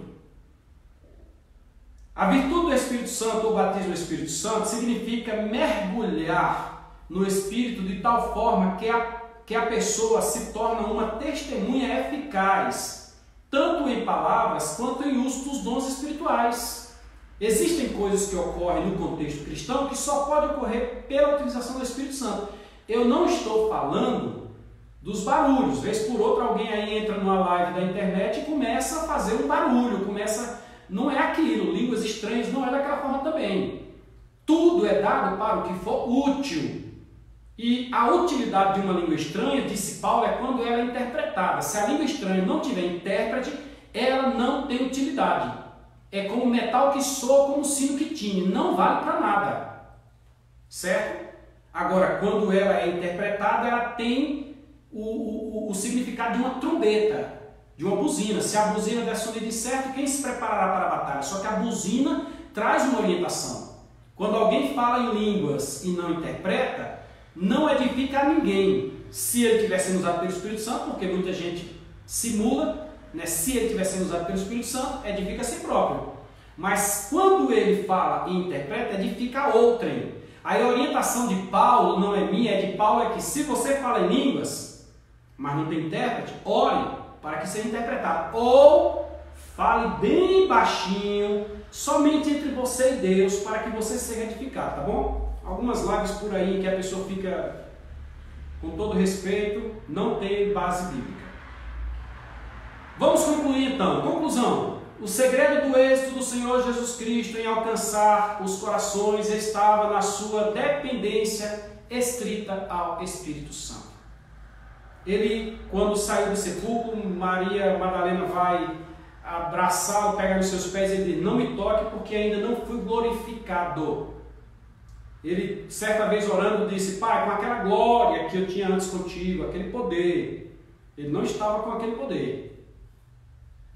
A virtude do Espírito Santo, ou batismo do Espírito Santo, significa mergulhar no Espírito de tal forma que a pessoa se torna uma testemunha eficaz, tanto em palavras quanto em uso dos dons espirituais. Existem coisas que ocorrem no contexto cristão que só podem ocorrer pela utilização do Espírito Santo. Eu não estou falando dos barulhos. Vez por outra alguém aí entra numa live da internet e começa a fazer um barulho, não é aquilo, línguas estranhas não é daquela forma também. Tudo é dado para o que for útil. E a utilidade de uma língua estranha, disse Paulo, é quando ela é interpretada. Se a língua estranha não tiver intérprete, ela não tem utilidade. É como metal que soa, como sino que tine, não vale para nada. Certo? Agora, quando ela é interpretada, ela tem o significado de uma trombeta, de uma buzina. Se a buzina der sonido certo, quem se preparará para a batalha? Só que a buzina traz uma orientação. Quando alguém fala em línguas e não interpreta, não edifica a ninguém. Se ele estiver sendo usado pelo Espírito Santo, porque muita gente simula, né? Se ele estiver sendo usado pelo Espírito Santo, edifica a si próprio. Mas quando ele fala e interpreta, edifica a outrem. A orientação de Paulo não é minha, é de Paulo, é que se você fala em línguas, mas não tem intérprete, ore para que seja interpretado. Ou fale bem baixinho, somente entre você e Deus, para que você seja edificado, tá bom? Algumas lives por aí em que a pessoa fica, com todo respeito, não tem base bíblica. Vamos concluir então. Conclusão. O segredo do êxito do Senhor Jesus Cristo em alcançar os corações estava na sua dependência estrita ao Espírito Santo. Ele, quando saiu do sepulcro, Maria Madalena vai abraçá-lo, pegar nos seus pés e ele diz: não me toque porque ainda não fui glorificado. Ele, certa vez orando, disse: Pai, com aquela glória que eu tinha antes contigo, aquele poder. Ele não estava com aquele poder.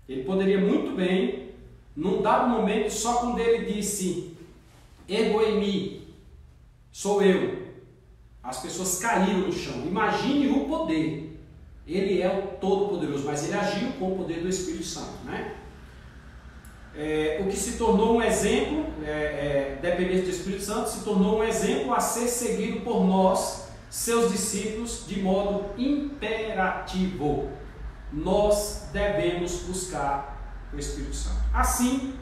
Ele poderia muito bem, num dado momento, só quando ele disse: Ego eimi, sou eu. As pessoas caíram no chão. Imagine o poder. Ele é o Todo-Poderoso, mas ele agiu com o poder do Espírito Santo, né? O que se tornou um exemplo, dependente do Espírito Santo, se tornou um exemplo a ser seguido por nós, seus discípulos, de modo imperativo. Nós devemos buscar o Espírito Santo. Assim,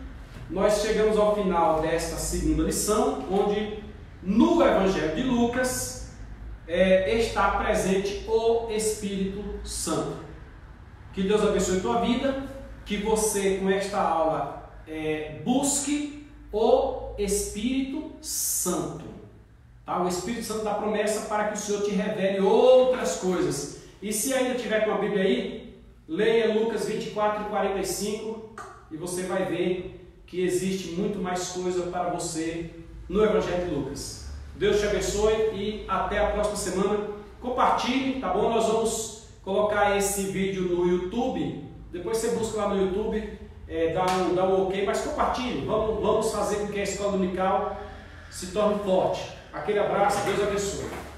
nós chegamos ao final desta segunda lição, onde no Evangelho de Lucas está presente o Espírito Santo. Que Deus abençoe a tua vida, que você com esta aula busque o Espírito Santo. Tá? O Espírito Santo dá promessa para que o Senhor te revele outras coisas. E se ainda tiver com a Bíblia aí, leia Lucas 24 e 45 e você vai ver que existe muito mais coisa para você no Evangelho de Lucas. Deus te abençoe e até a próxima semana. Compartilhe, tá bom? Nós vamos colocar esse vídeo no YouTube. Depois você busca lá no YouTube, dá um ok, mas compartilhe. Vamos fazer com que a Escola Dominical se torne forte. Aquele abraço, Deus abençoe.